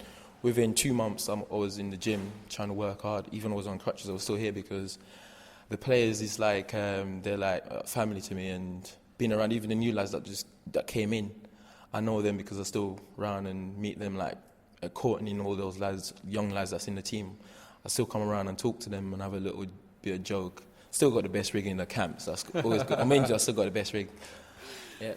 Within 2 months, I was in the gym trying to work hard. Even though I was on crutches, I was still here because the players is like they're like family to me, and being around even the new lads that came in, I know them because I still around and meet them like at Courtney and all those lads, young lads that's in the team. I still come around and talk to them and have a little bit of joke. Still got the best rig in the camp, so that's always good. I still got the best rig. Yeah.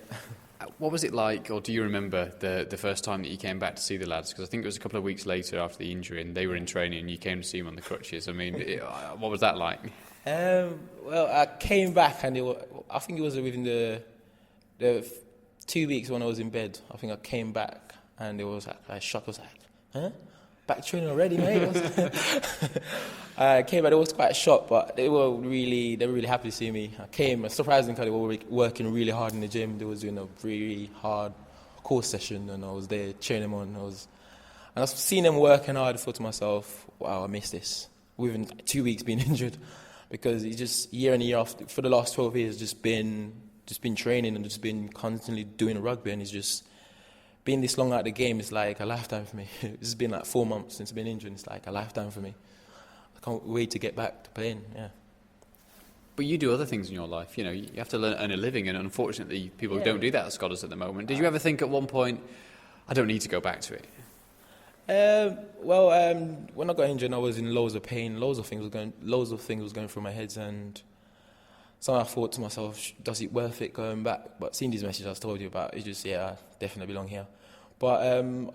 What was it like, or do you remember the first time that you came back to see the lads? Because I think it was a couple of weeks later after the injury, and they were in training, and you came to see them on the crutches. I mean, what was that like? Well, I came back, and I think it was within the 2 weeks when I was in bed. I think I came back, and it was like I shocked. I was like, huh? Back training already, mate? I came back, it was quite a shock, but they were really happy to see me. I came, surprisingly, they were working really hard in the gym. They was doing a really hard course session, and I was there cheering them on. And I was seeing them working hard. I thought to myself, wow, I missed this. Within 2 weeks being injured, because it's just year in year after, for the last 12 years, just been training and just been constantly doing rugby, and it's just being this long out of the game is like a lifetime for me. It's been like 4 months since I've been injured. It's like a lifetime for me. I can't wait to get back to playing, yeah. But you do other things in your life, you know, you have to earn a living, and unfortunately people don't do that at Scholars at the moment. Did you ever think at one point, I don't need to go back to it? When I got injured, I was in loads of pain, loads of things was going through my head, and so I thought to myself, does it worth it going back? But seeing these messages I told you about, it's just, yeah, I definitely belong here. But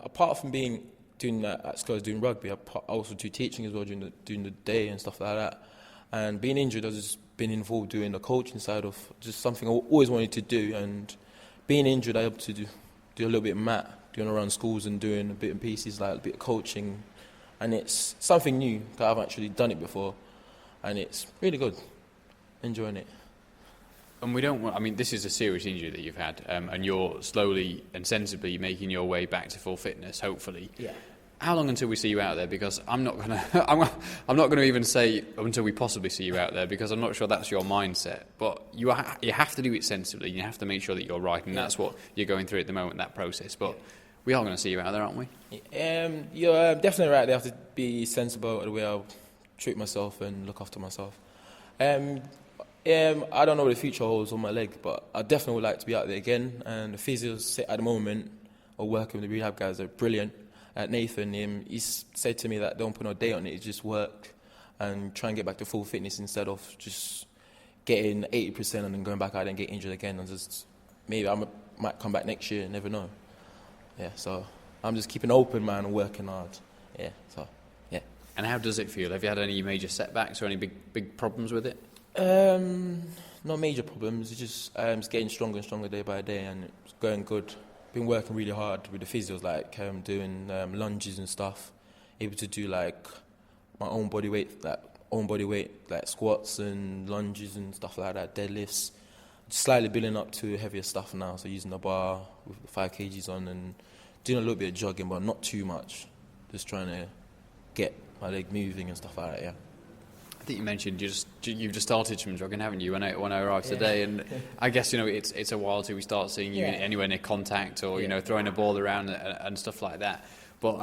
apart from doing that at Scholars, doing rugby, I also do teaching as well during the day and stuff like that. And being injured, I've just been involved doing the coaching side of just something I always wanted to do. And being injured, I able to do a little bit of doing around schools and doing a bit of pieces, like a bit of coaching. And it's something new, that I've actually done it before. And it's really good. Enjoying it. And this is a serious injury that you've had, and you're slowly and sensibly making your way back to full fitness, hopefully. Yeah. How long until we see you out there? Because I'm not gonna even say until we possibly see you out there, because I'm not sure that's your mindset. But you have to do it sensibly. You have to make sure that you're right, and that's what you're going through at the moment, that process. But we are going to see you out there, aren't we? You're definitely right. They have to be sensible at the way I treat myself and look after myself. I don't know what the future holds on my leg, but I definitely would like to be out there again. And the physios at the moment are working with the rehab guys. They're brilliant. Nathan, he's said to me that don't put no date on it. It's just work and try and get back to full fitness instead of just getting 80% and then going back out and get injured again. And just maybe I might come back next year. Never know. Yeah, so I'm just keeping open, man, and working hard. Yeah, so yeah. And how does it feel? Have you had any major setbacks or any big problems with it? No major problems. It's just it's getting stronger and stronger day by day, and it's going good. Been working really hard with the physios, like doing lunges and stuff. Able to do like my own body weight, like squats and lunges and stuff like that, deadlifts. Just slightly building up to heavier stuff now, so using the bar with the 5 kgs on and doing a little bit of jogging, but not too much. Just trying to get my leg moving and stuff like that, yeah. I think you mentioned you've just started some jogging, haven't you? When I arrived today, and I guess it's a while till we start seeing you anywhere near contact or throwing a ball around and stuff like that. But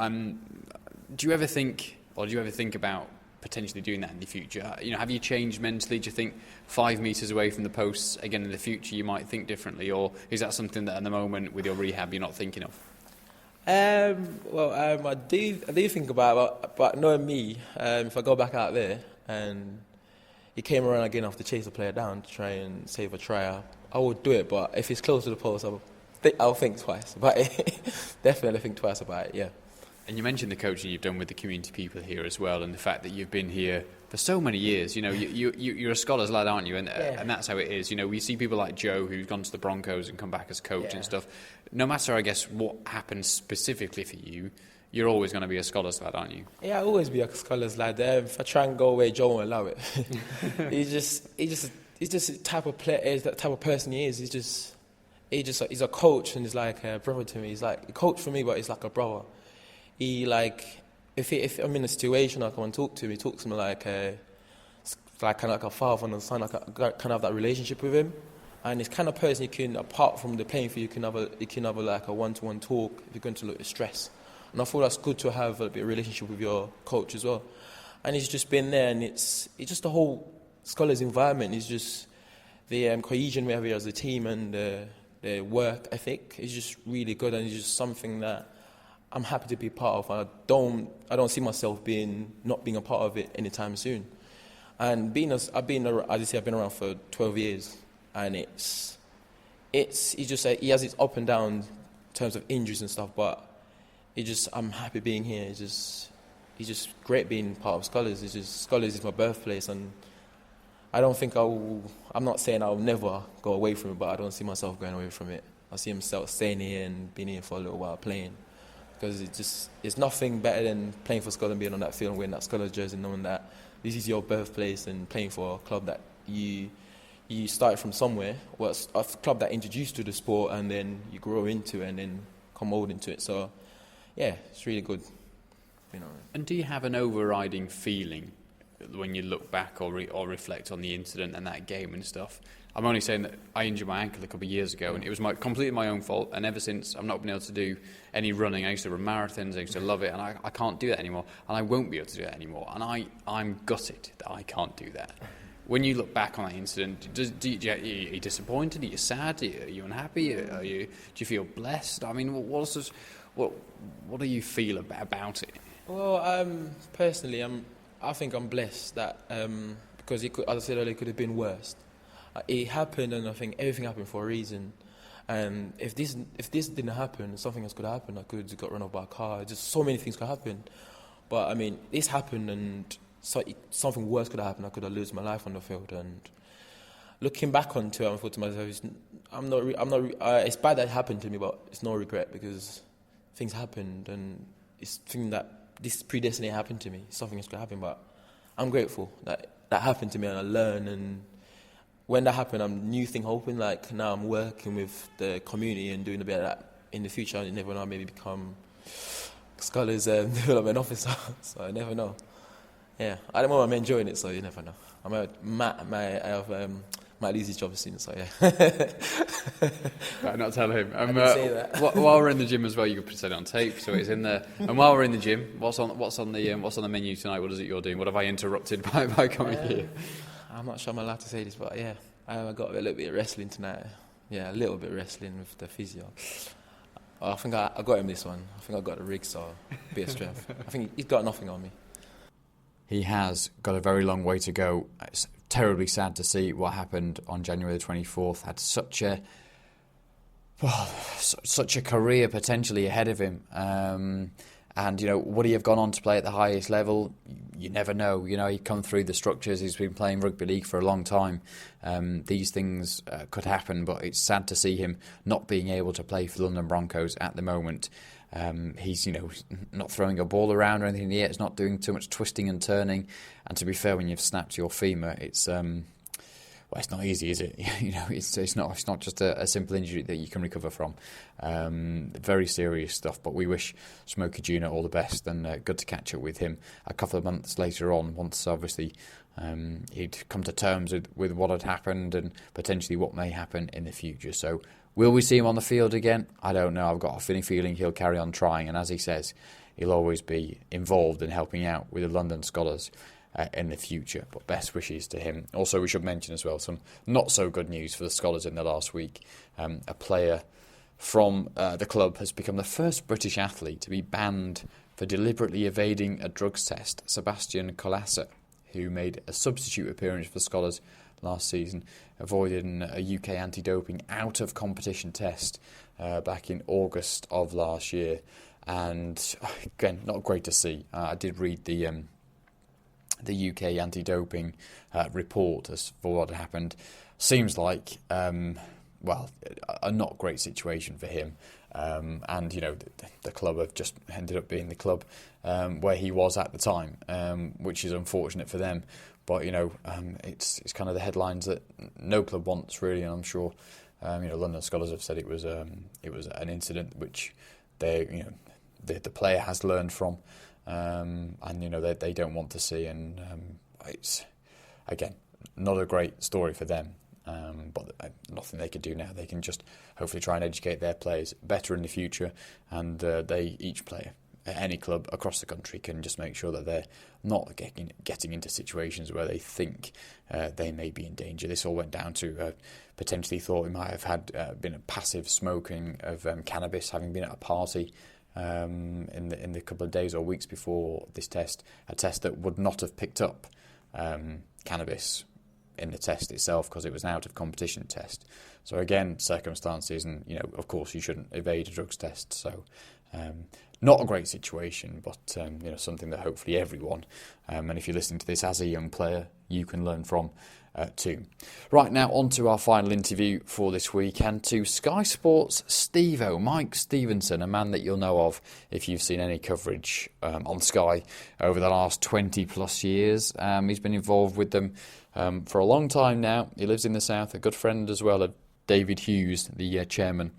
do you ever think about potentially doing that in the future? Have you changed mentally? Do you think 5 meters away from the posts again in the future you might think differently, or is that something that at the moment with your rehab you're not thinking of? I do think about it, but knowing me, if I go back out there and he came around again after chase a player down to try and save a try, I would do it. But if it's close to the post, I'll think twice about it. Definitely think twice about it, yeah. And you mentioned the coaching you've done with the community people here as well, and the fact that you've been here for so many years. You're a Scholars lad, aren't you? And that's how it is. We see people like Joe, who's gone to the Broncos and come back as coach and stuff. No matter, I guess, what happens specifically for you, you're always going to be a Scholars lad, aren't you? Yeah, I'll always be a Scholars lad. If I try and go away, Joe won't allow it. He's just the type of player, he's that type of person he is. He's a coach, and he's like a brother to me. He's like a coach for me, but he's like a brother. He if I'm in a situation, I come and talk to him. He talks to me like kind of like a father and a son. Like I kind of have that relationship with him, and it's kind of person you can, apart from the playing field, you can have like a one-to-one talk if you're going to look at stress. And I thought that's good to have a bit of relationship with your coach as well. And he's just been there, and it's just the whole Scholars environment is just the cohesion we have here as a team, and the work ethic is just really good, and it's just something that I'm happy to be part of. I don't see myself not being a part of it anytime soon. And I've been around for 12 years, and it's just he has its up and down in terms of injuries and stuff, but I'm happy being here. It's just great being part of Scholars. Scholars is my birthplace, and I don't think I'm not saying I'll never go away from it, but I don't see myself going away from it. I see myself staying here and being here for a little while playing, because it's nothing better than playing for Scotland, being on that field, wearing that Scholars jersey, knowing that this is your birthplace, and playing for a club that you started from somewhere, well, a club that introduced you to the sport, and then you grow into it and then come mould into it. So, yeah, it's really good. And do you have an overriding feeling when you look back or reflect on the incident and that game and stuff? I'm only saying that I injured my ankle a couple of years ago, and it was completely my own fault, and ever since I've not been able to do any running. I used to run marathons, I used to love it, and I can't do that anymore, and I won't be able to do that anymore, and I'm gutted that I can't do that. When you look back on that incident, are you disappointed? Are you sad? Are you unhappy? Do you feel blessed? I mean, what do you feel about it? Well, personally, I think I'm blessed that because as I said earlier, it could have been worse. It happened, and I think everything happened for a reason. And if this didn't happen, something else could have happened. I could have got run over by a car. Just so many things could happen. But I mean, this happened, and something worse could have happened. I could have lost my life on the field. And looking back onto it, I thought to myself, it's bad that it happened to me, but it's no regret, because things happened, and it's thing that this predestinate happened to me. Something else could happen, but I'm grateful that happened to me, and I learned. And when that happened, I'm new thing hoping. Like now, I'm working with the community and doing a bit of that in the future. I never know, maybe become Scholars development officer. So I never know. Yeah, at the moment I'm enjoying it, so you never know. Might lose his job soon, so yeah. Better not tell him. I didn't say that. While we're in the gym as well, you could put it on tape, so it's in there. And while we're in the gym, what's on the menu tonight? What is it you're doing? What have I interrupted by coming here? I'm not sure I'm allowed to say this, but yeah, I got a little bit of wrestling tonight. Yeah, a little bit of wrestling with the physio. I think I got him this one. I think I got the rig, so a bit of strength. I think he's got nothing on me. He has got a very long way to go. It's terribly sad to see what happened on January the 24th. Had such a career potentially ahead of him. And, would he have gone on to play at the highest level? You never know. He'd come through the structures. He's been playing rugby league for a long time. These things could happen, but it's sad to see him not being able to play for the London Broncos at the moment. He's, not throwing a ball around or anything in the air. It's not doing too much twisting and turning. And to be fair, when you've snapped your femur, it's not easy, is it? It's not just a simple injury that you can recover from. Very serious stuff. But we wish SMOKIE Junior all the best, and good to catch up with him a couple of months later on, once obviously he'd come to terms with what had happened and potentially what may happen in the future. So, will we see him on the field again? I don't know. I've got a funny feeling he'll carry on trying, and as he says, he'll always be involved in helping out with the London Scholars in the future. But best wishes to him. Also, we should mention as well some not so good news for the Scholars in the last week. A player from the club has become the first British athlete to be banned for deliberately evading a drugs test. Sebastian Colassa, who made a substitute appearance for Scholars last season, avoiding a UK anti-doping out-of-competition test back in August of last year. And again, not great to see. I did read the UK anti-doping report as for what had happened. Seems like, a not great situation for him. And, the club have just ended up being the club where he was at the time, which is unfortunate for them. But, it's kind of the headlines that no club wants, really, and I'm sure, London Scholars have said it was an incident which the player has learned from, and they don't want to see, and it's again not a great story for them. But nothing they can do now. They can just hopefully try and educate their players better in the future, and each player at any club across the country can just make sure that they're not getting into situations where they think they may be in danger. This all went down to potentially thought he might have had been a passive smoking of cannabis, having been at a party in the couple of days or weeks before this test, a test that would not have picked up cannabis in the test itself because it was an out of competition test. So again, circumstances, and of course you shouldn't evade a drugs test. So not a great situation, but something that hopefully everyone, and if you're listening to this as a young player, you can learn from too. Right, now on to our final interview for this week, and to Sky Sports' STEVO, Mike Stephenson, a man that you'll know of if you've seen any coverage on Sky over the last 20 plus years. He's been involved with them for a long time now. He lives in the south, a good friend as well of David Hughes, the chairman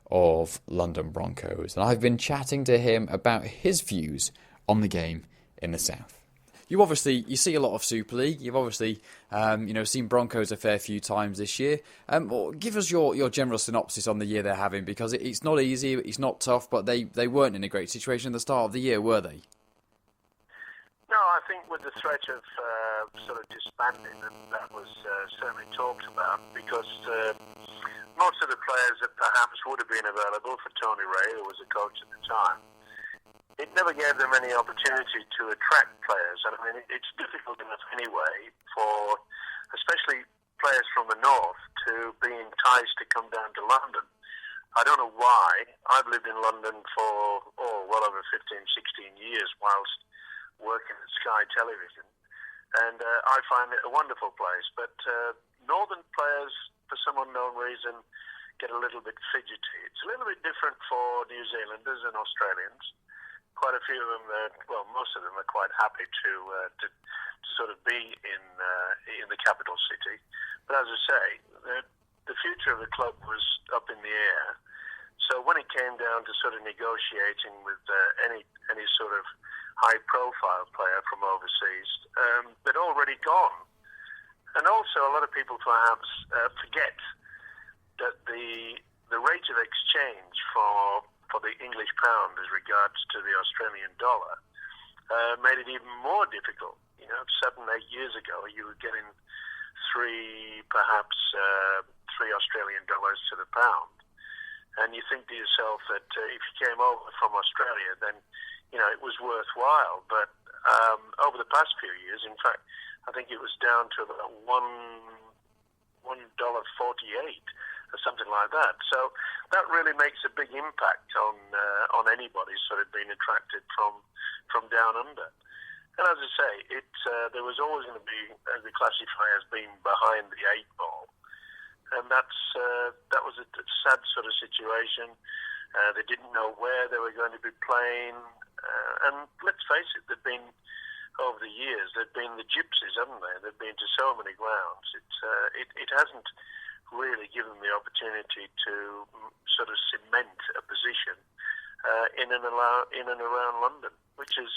of London Broncos, and I've been chatting to him about his views on the game in the south. You see a lot of Super League. You've obviously seen Broncos a fair few times this year. Give us your general synopsis on the year they're having, because it's not easy, it's not tough, but they weren't in a great situation at the start of the year, were they? No, I think with the threat of sort of disbanding, that was certainly talked about, because most of the players that perhaps would have been available for Tony Ray, who was a coach at the time, it never gave them any opportunity to attract players. And I mean, it's difficult enough anyway for especially players from the north to be enticed to come down to London. I don't know why. I've lived in London for well over 15, 16 years whilst working at Sky Television, and I find it a wonderful place. But northern players, for some unknown reason, get a little bit fidgety. It's a little bit different for New Zealanders and Australians. Quite a few of them, most of them are quite happy to sort of be in the capital city. But as I say, the future of the club was up in the air. So when it came down to sort of negotiating with any sort of high-profile player from overseas, they'd already gone. And also, a lot of people perhaps forget that the rate of exchange for the English pound as regards to the Australian dollar made it even more difficult. 7, 8 years ago, you were getting three Australian dollars to the pound. And you think to yourself that if you came over from Australia, then, it was worthwhile. But over the past few years, in fact, I think it was down to about $1.48 or something like that. So that really makes a big impact on anybody sort of being attracted from down under. And as I say, there was always going to be, as they classify as being behind the 8 ball, and that was a sad sort of situation. They didn't know where they were going to be playing, and let's face it, they've been, over the years, they've been the gypsies, haven't they? They've been to so many grounds. It hasn't really given them the opportunity to sort of cement a position in and around London, which is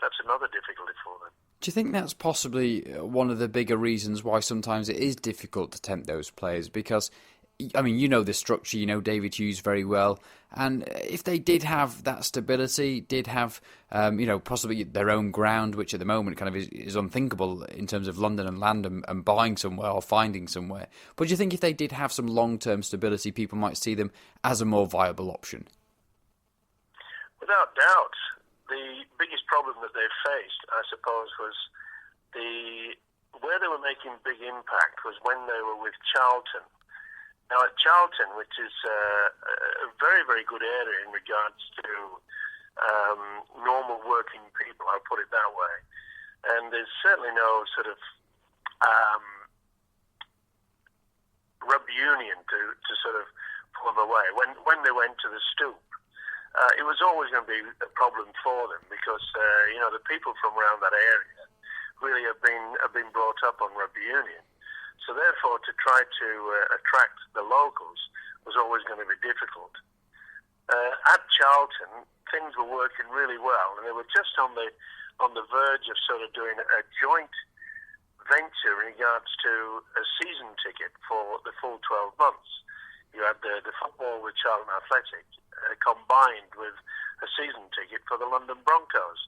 that's another difficulty for them. Do you think that's possibly one of the bigger reasons why sometimes it is difficult to tempt those players? Because, I mean, the structure, David Hughes very well, and if they did have that stability, did have, possibly their own ground, which at the moment kind of is unthinkable in terms of London and land and buying somewhere or finding somewhere. But do you think if they did have some long-term stability, people might see them as a more viable option? Without doubt. The biggest problem that they've faced, I suppose, was where they were making big impact was when they were with Charlton. Now, at Charlton, which is a very, very good area in regards to normal working people, I'll put it that way, and there's certainly no sort of rugby union to sort of pull them away. When they went to the Stoop, it was always going to be a problem for them because the people from around that area really have been brought up on rugby union. So therefore, to try to attract the locals was always going to be difficult. At Charlton, things were working really well, and they were just on the verge of sort of doing a joint venture in regards to a season ticket for the full 12 months. You had the football with Charlton Athletic combined with a season ticket for the London Broncos.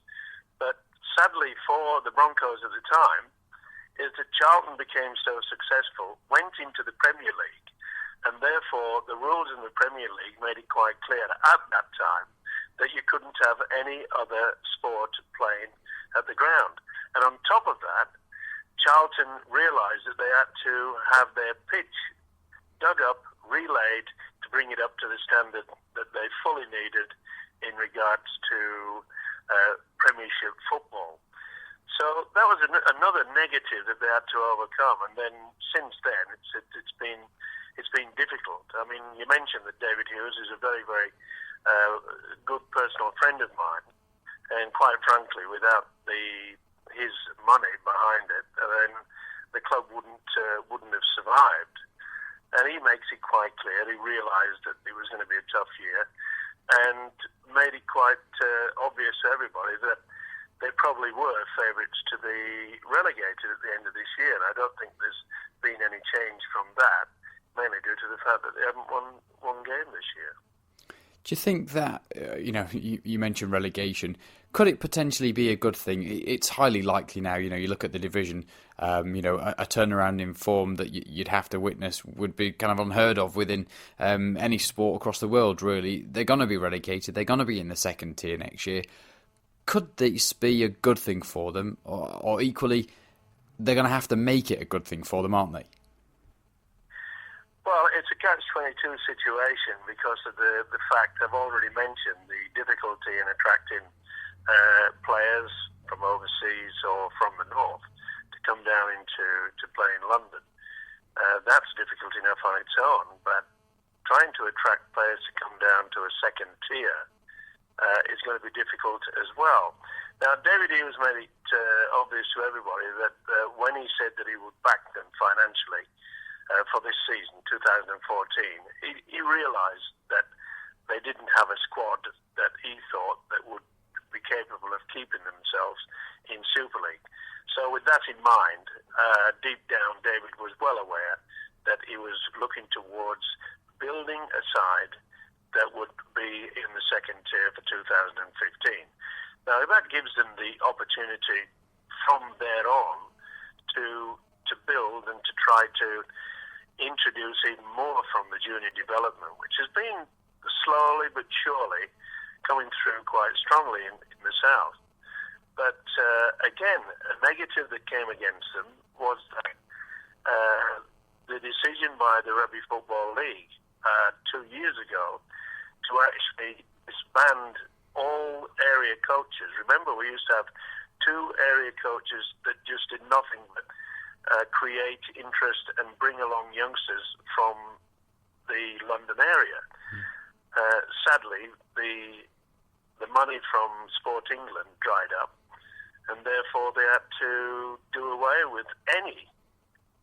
But sadly for the Broncos at the time, is that Charlton became so successful, went into the Premier League, and therefore the rules in the Premier League made it quite clear at that time that you couldn't have any other sport playing at the ground. And on top of that, Charlton realised that they had to have their pitch dug up, relayed to bring it up to the standard that they fully needed in regards to Premiership football. So that was another negative that they had to overcome. And then since then, it's been difficult. I mean, you mentioned that David Hughes is a very, very good personal friend of mine, and quite frankly, without his money behind it, then the club wouldn't have survived. And he makes it quite clear. He realised that it was going to be a tough year, and made it quite obvious to everybody that they probably were favourites to be relegated at the end of this year. And I don't think there's been any change from that, mainly due to the fact that they haven't won one game this year. Do you think that, you mentioned relegation, could it potentially be a good thing? It's highly likely now, you look at the division, a turnaround in form that you'd have to witness would be kind of unheard of within any sport across the world, really. They're going to be relegated, they're going to be in the second tier next year. Could this be a good thing for them? Or equally, they're going to have to make it a good thing for them, aren't they? Well, it's a catch-22 situation because of the fact I've already mentioned the difficulty in attracting players from overseas or from the north to come down to play in London. That's difficult enough on its own, but trying to attract players to come down to a second tier is going to be difficult as well. Now, David Hughes made it obvious to everybody that when he said that he would back them financially for this season, 2014, he realised that they didn't have a squad that he thought that would be capable of keeping themselves in Super League. So with that in mind, deep down, David was well aware that he was looking towards building a side that would be in the second tier for 2015. Now, that gives them the opportunity from there on to build and to try to introduce even more from the junior development, which has been slowly but surely coming through quite strongly in the south. But again, a negative that came against them was that the decision by the Rugby Football League 2 years ago to actually disband all area coaches. Remember, we used to have 2 area coaches that just did nothing but create interest and bring along youngsters from the London area. Sadly, the money from Sport England dried up, and therefore they had to do away with any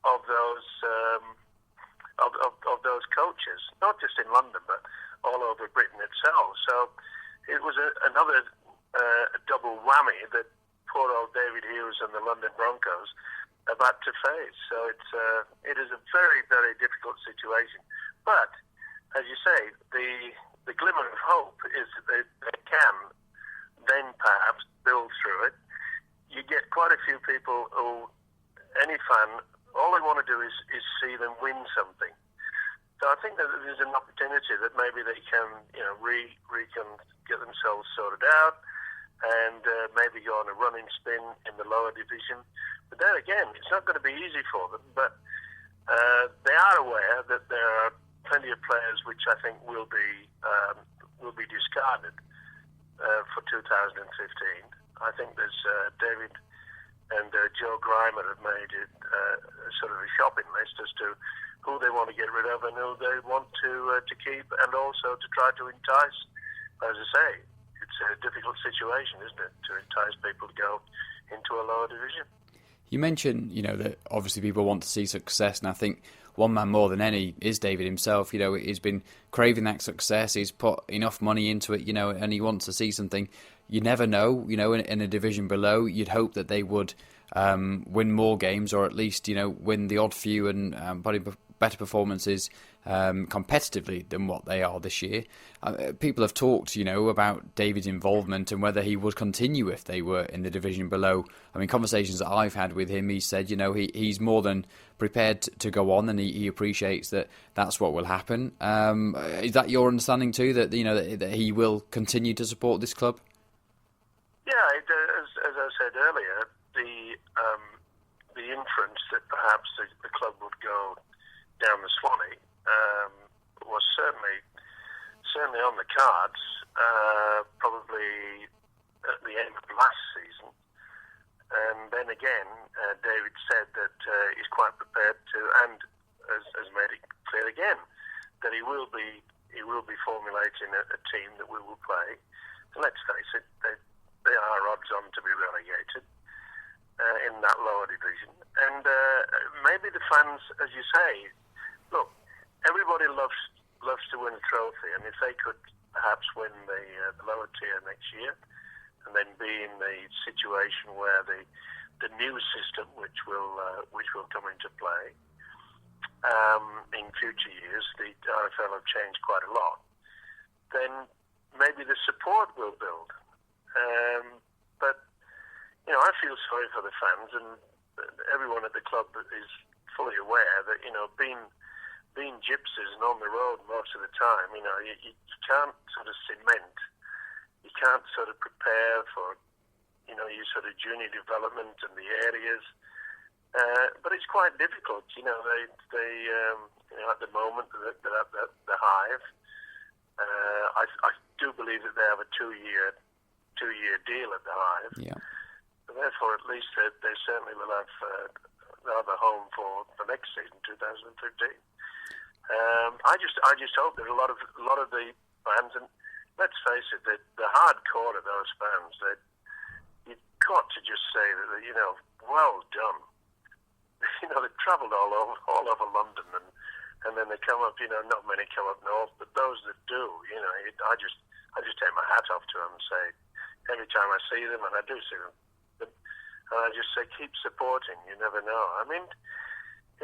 of those of those coaches, not just in London but all over Britain itself. So it was another double whammy that poor old David Hughes and the London Broncos about to face. So it is a very, very difficult situation. But as you say, the glimmer of hope is that they can then perhaps build through it. You get quite a few people who, any fan, all they want to do is see them win something. So I think that there's an opportunity that maybe they can, can get themselves sorted out and maybe go on a running spin in the lower division. But then again, it's not going to be easy for them. But they are aware that there are plenty of players which I think will be discarded for 2015. I think there's David and Joe Grima have made it sort of a shopping list as to who they want to get rid of and who they want to keep, and also to try to entice. As I say, it's a difficult situation, isn't it, to entice people to go into a lower division. You mentioned, that obviously people want to see success, and I think one man more than any is David himself. He's been craving that success. He's put enough money into it, and he wants to see something. You never know, in a division below, you'd hope that they would win more games, or at least, win the odd few and put better performances competitively than what they are this year. People have talked, about David's involvement and whether he would continue if they were in the division below. I mean, conversations that I've had with him, he said, he's more than prepared to go on, and he appreciates that that's what will happen. Is that your understanding too, that that he will continue to support this club? Yeah, as I said earlier, the inference that perhaps the club would go down the Swanee was certainly on the cards, probably at the end of last season. And then again, David said that he's quite prepared to, and has made it clear again, that he will be formulating a team that we will play. And let's face it, they are odds on to be relegated in that lower division. And maybe the fans, as you say, look, everybody loves to win a trophy, and if they could perhaps win the lower tier next year, and then be in the situation where the new system, which will come into play in future years, the RFL have changed quite a lot, then maybe the support will build. But I feel sorry for the fans, and everyone at the club is fully aware that being gypsies and on the road most of the time, you can't sort of cement, you can't sort of prepare for, your sort of junior development in the areas. But it's quite difficult, they at the moment, they're at the Hive. I do believe that they have a two-year deal at the Hive. Yeah. And therefore, at least they certainly will have a home for next season, 2015. I just hope that a lot of the fans, and let's face it, the hardcore of those fans, that you've got to just say that well done. They've travelled all over London, and then they come up. Not many come up north, but those that do, I just take my hat off to them and say, every time I see them, and I do see them, and I just say, keep supporting. You never know. I mean,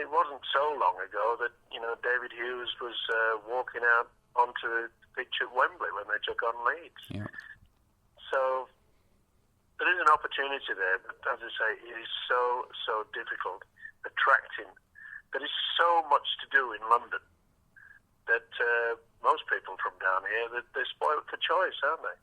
it wasn't so long ago that David Hughes was walking out onto the pitch at Wembley when they took on Leeds. Yeah. So there is an opportunity there, but as I say, it is so difficult attracting. There is so much to do in London that most people from down here, they're spoiled for choice, aren't they?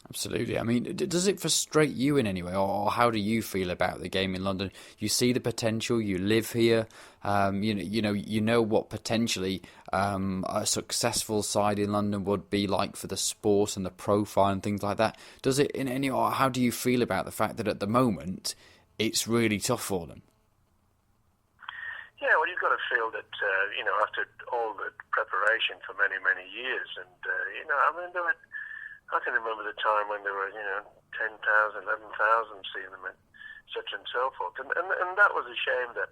Absolutely. I mean, does it frustrate you in any way, or how do you feel about the game in London? You see the potential. You live here. You know what potentially a successful side in London would be like for the sport and the profile and things like that. Does it in any? Or how do you feel about the fact that at the moment it's really tough for them? Yeah, well, you've got to feel that after all the preparation for many years, and I mean I can remember the time when there were, 10,000, 11,000 seeing them and such and so forth. And that was a shame that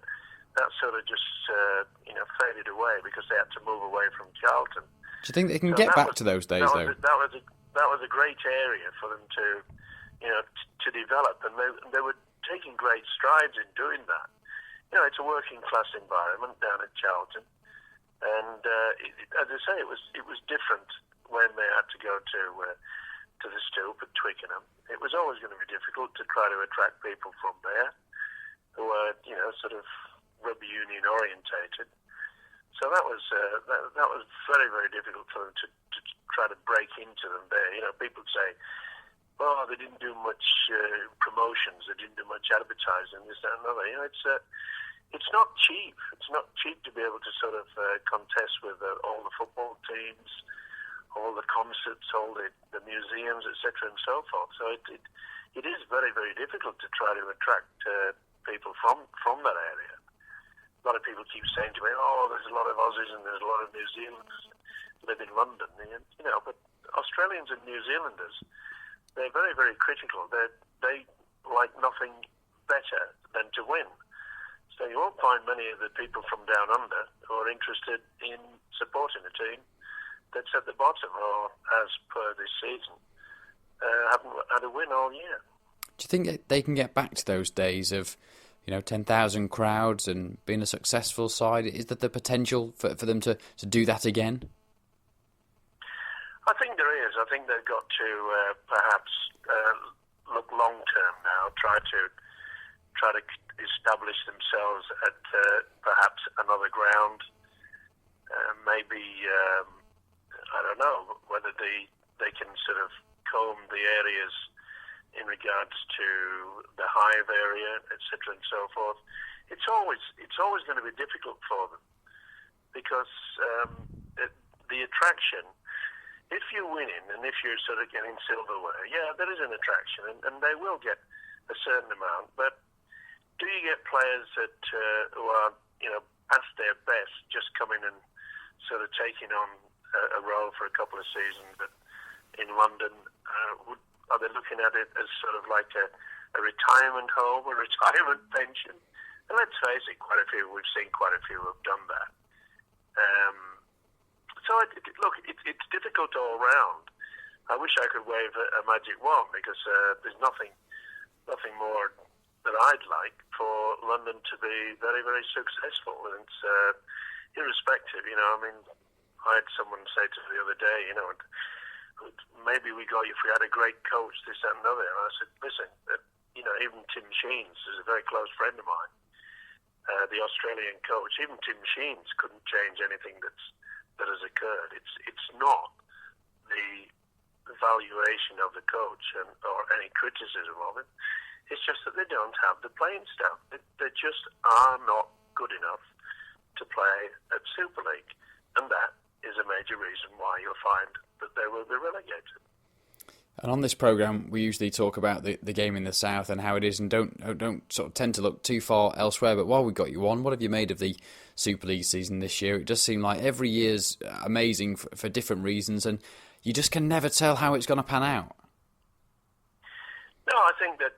sort of just, faded away because they had to move away from Charlton. Do you think they can get back to those days, though? That was a great area for them to, to develop. And they were taking great strides in doing that. It's a working class environment down at Charlton. And as I say, it was different when they had to go to the Stoop at Twickenham. It was always going to be difficult to try to attract people from there who were, sort of rugby union orientated. So that was very, very difficult for them to try to break into them there. People say, oh, they didn't do much promotions, they didn't do much advertising, this, that, and another. It's not cheap. It's not cheap to be able to sort of contest with all the football teams, all the concerts, all the museums, etc., and so forth. So it is very, very difficult to try to attract people from that area. A lot of people keep saying to me, "Oh, there's a lot of Aussies and there's a lot of New Zealanders live in London." But Australians and New Zealanders, they're very, very critical. They like nothing better than to win. So you won't find many of the people from down under who are interested in supporting a team that's at the bottom, or as per this season, haven't had a win all year. Do you think they can get back to those days of, 10,000 crowds and being a successful side? Is that the potential for them to do that again? I think there is. I think they've got to perhaps look long term now, try to establish themselves at perhaps another ground. Maybe I don't know whether they can sort of comb the areas in regards to the Hive area, etc., and so forth. It's always going to be difficult for them because the attraction. If you're winning and if you're sort of getting silverware, yeah, there is an attraction, and they will get a certain amount. But do you get players that who are past their best, just coming and sort of taking on a role for a couple of seasons? But in London, are they looking at it as sort of like a retirement home, a retirement pension? And let's face it, we've seen quite a few have done that. So it's difficult all round. I wish I could wave a magic wand because there's nothing more that I'd like for London to be very, very successful. And it's irrespective, I had someone say to me the other day, maybe if we had a great coach, this, that, and other. And I said, listen, even Tim Sheens is a very close friend of mine, the Australian coach. Even Tim Sheens couldn't change anything that has occurred. It's not the valuation of the coach or any criticism of him. It's just that they don't have the playing staff. They just are not good enough to play at Super League, and that is a major reason why you'll find that they will be relegated. And on this programme, we usually talk about the game in the south and how it is, and don't sort of tend to look too far elsewhere. But while we got you on, what have you made of the Super League season this year? It does seem like every year's amazing for different reasons, and you just can never tell how it's going to pan out. No, I think that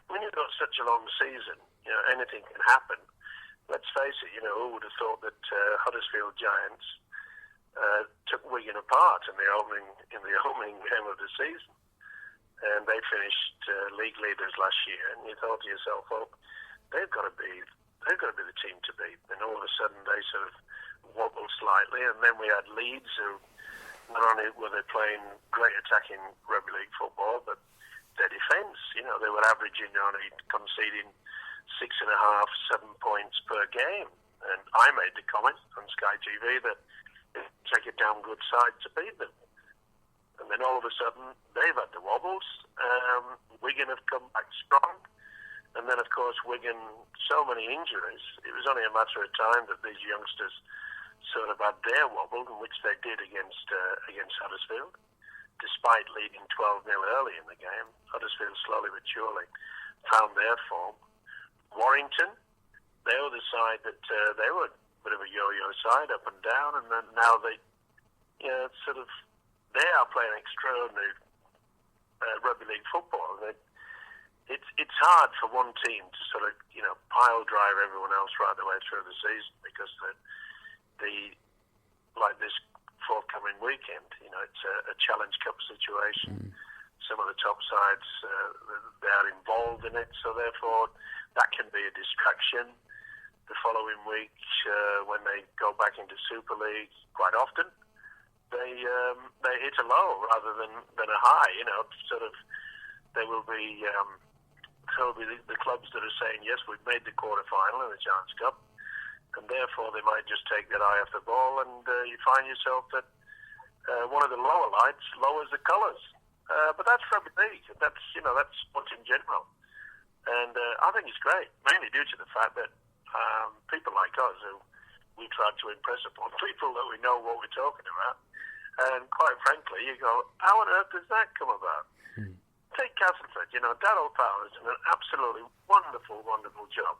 when you've got such a long season, anything can happen. Let's face it, who would have thought that Huddersfield Giants took Wigan apart in the opening game of the season, and they finished league leaders last year. And you thought to yourself, well, they've got to be the team to beat. And all of a sudden, they sort of wobbled slightly. And then we had Leeds, who not only were they playing great attacking rugby league football, but their defence, they were averaging only conceding 6.5, 7 points per game. And I made the comment on Sky TV that take a damn good side to beat them. And then all of a sudden, they've had the wobbles. Wigan have come back strong. And then, of course, Wigan, so many injuries. It was only a matter of time that these youngsters sort of had their wobble, which they did against Huddersfield. Despite leading 12-0 early in the game, Huddersfield slowly but surely found their form. Warrington, they were the side that they were a bit of a yo-yo side, up and down, and then now they are playing extraordinary rugby league football. It's hard for one team to sort of pile drive everyone else right the way through the season because like this forthcoming weekend, it's a Challenge Cup situation. Some of the top sides they are involved in it, so therefore that can be a distraction. The following week, when they go back into Super League, quite often they hit a low rather than a high. They will be the clubs that are saying yes, we've made the quarter-final in the Challenge Cup, and therefore they might just take their eye off the ball, and you find yourself that one of the lower lights lowers the colours. But that's rugby league. That's sports in general, and I think it's great, mainly due to the fact that people like us, who we try to impress upon people that we know what we're talking about, and quite frankly, you go, how on earth does that come about? Take Castleford, Darryl Powers did an absolutely wonderful, wonderful job.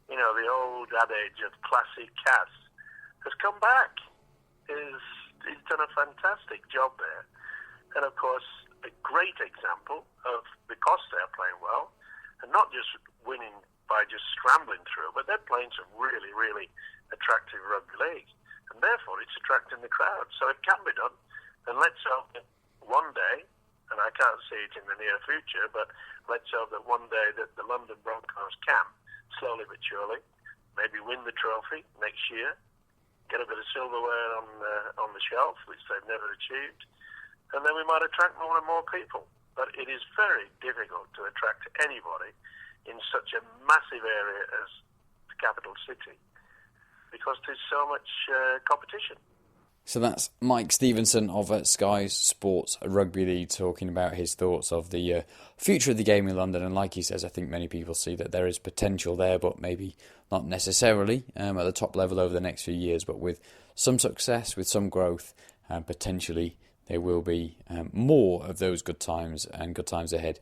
The old adage of classic Cass has come back. He's done a fantastic job there. And of course, a great example of, because they're playing well, and not just winning by just scrambling through, but they're playing some really, really attractive rugby league, and therefore it's attracting the crowd. So it can be done, and let's hope that one day, and I can't see it in the near future, but let's hope that one day that the London Broncos can, slowly but surely, maybe win the trophy next year, get a bit of silverware on the shelf, which they've never achieved, and then we might attract more and more people. But it is very difficult to attract anybody in such a massive area as the capital city because there's so much competition. So that's Mike Stephenson of Sky's Sports Rugby League talking about his thoughts of the future of the game in London. And like he says, I think many people see that there is potential there, but maybe not necessarily at the top level over the next few years. But with some success, with some growth, potentially there will be more of those good times and good times ahead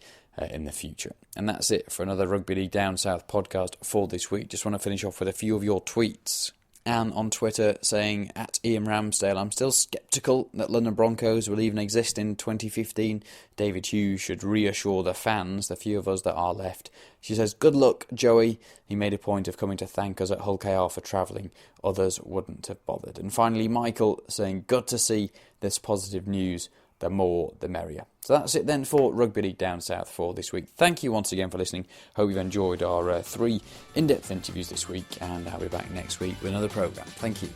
in the future. And that's it for another Rugby League Down South podcast for this week. Just want to finish off with a few of your tweets. Anne on Twitter saying, at Ian Ramsdale, I'm still sceptical that London Broncos will even exist in 2015. David Hughes should reassure the fans, the few of us that are left. She says, good luck, Joey. He made a point of coming to thank us at Hull KR for travelling. Others wouldn't have bothered. And finally, Michael saying, good to see this positive news. The more, the merrier. So that's it then for Rugby League Down South for this week. Thank you once again for listening. Hope you've enjoyed our 3 in-depth interviews this week, and I'll be back next week with another programme. Thank you.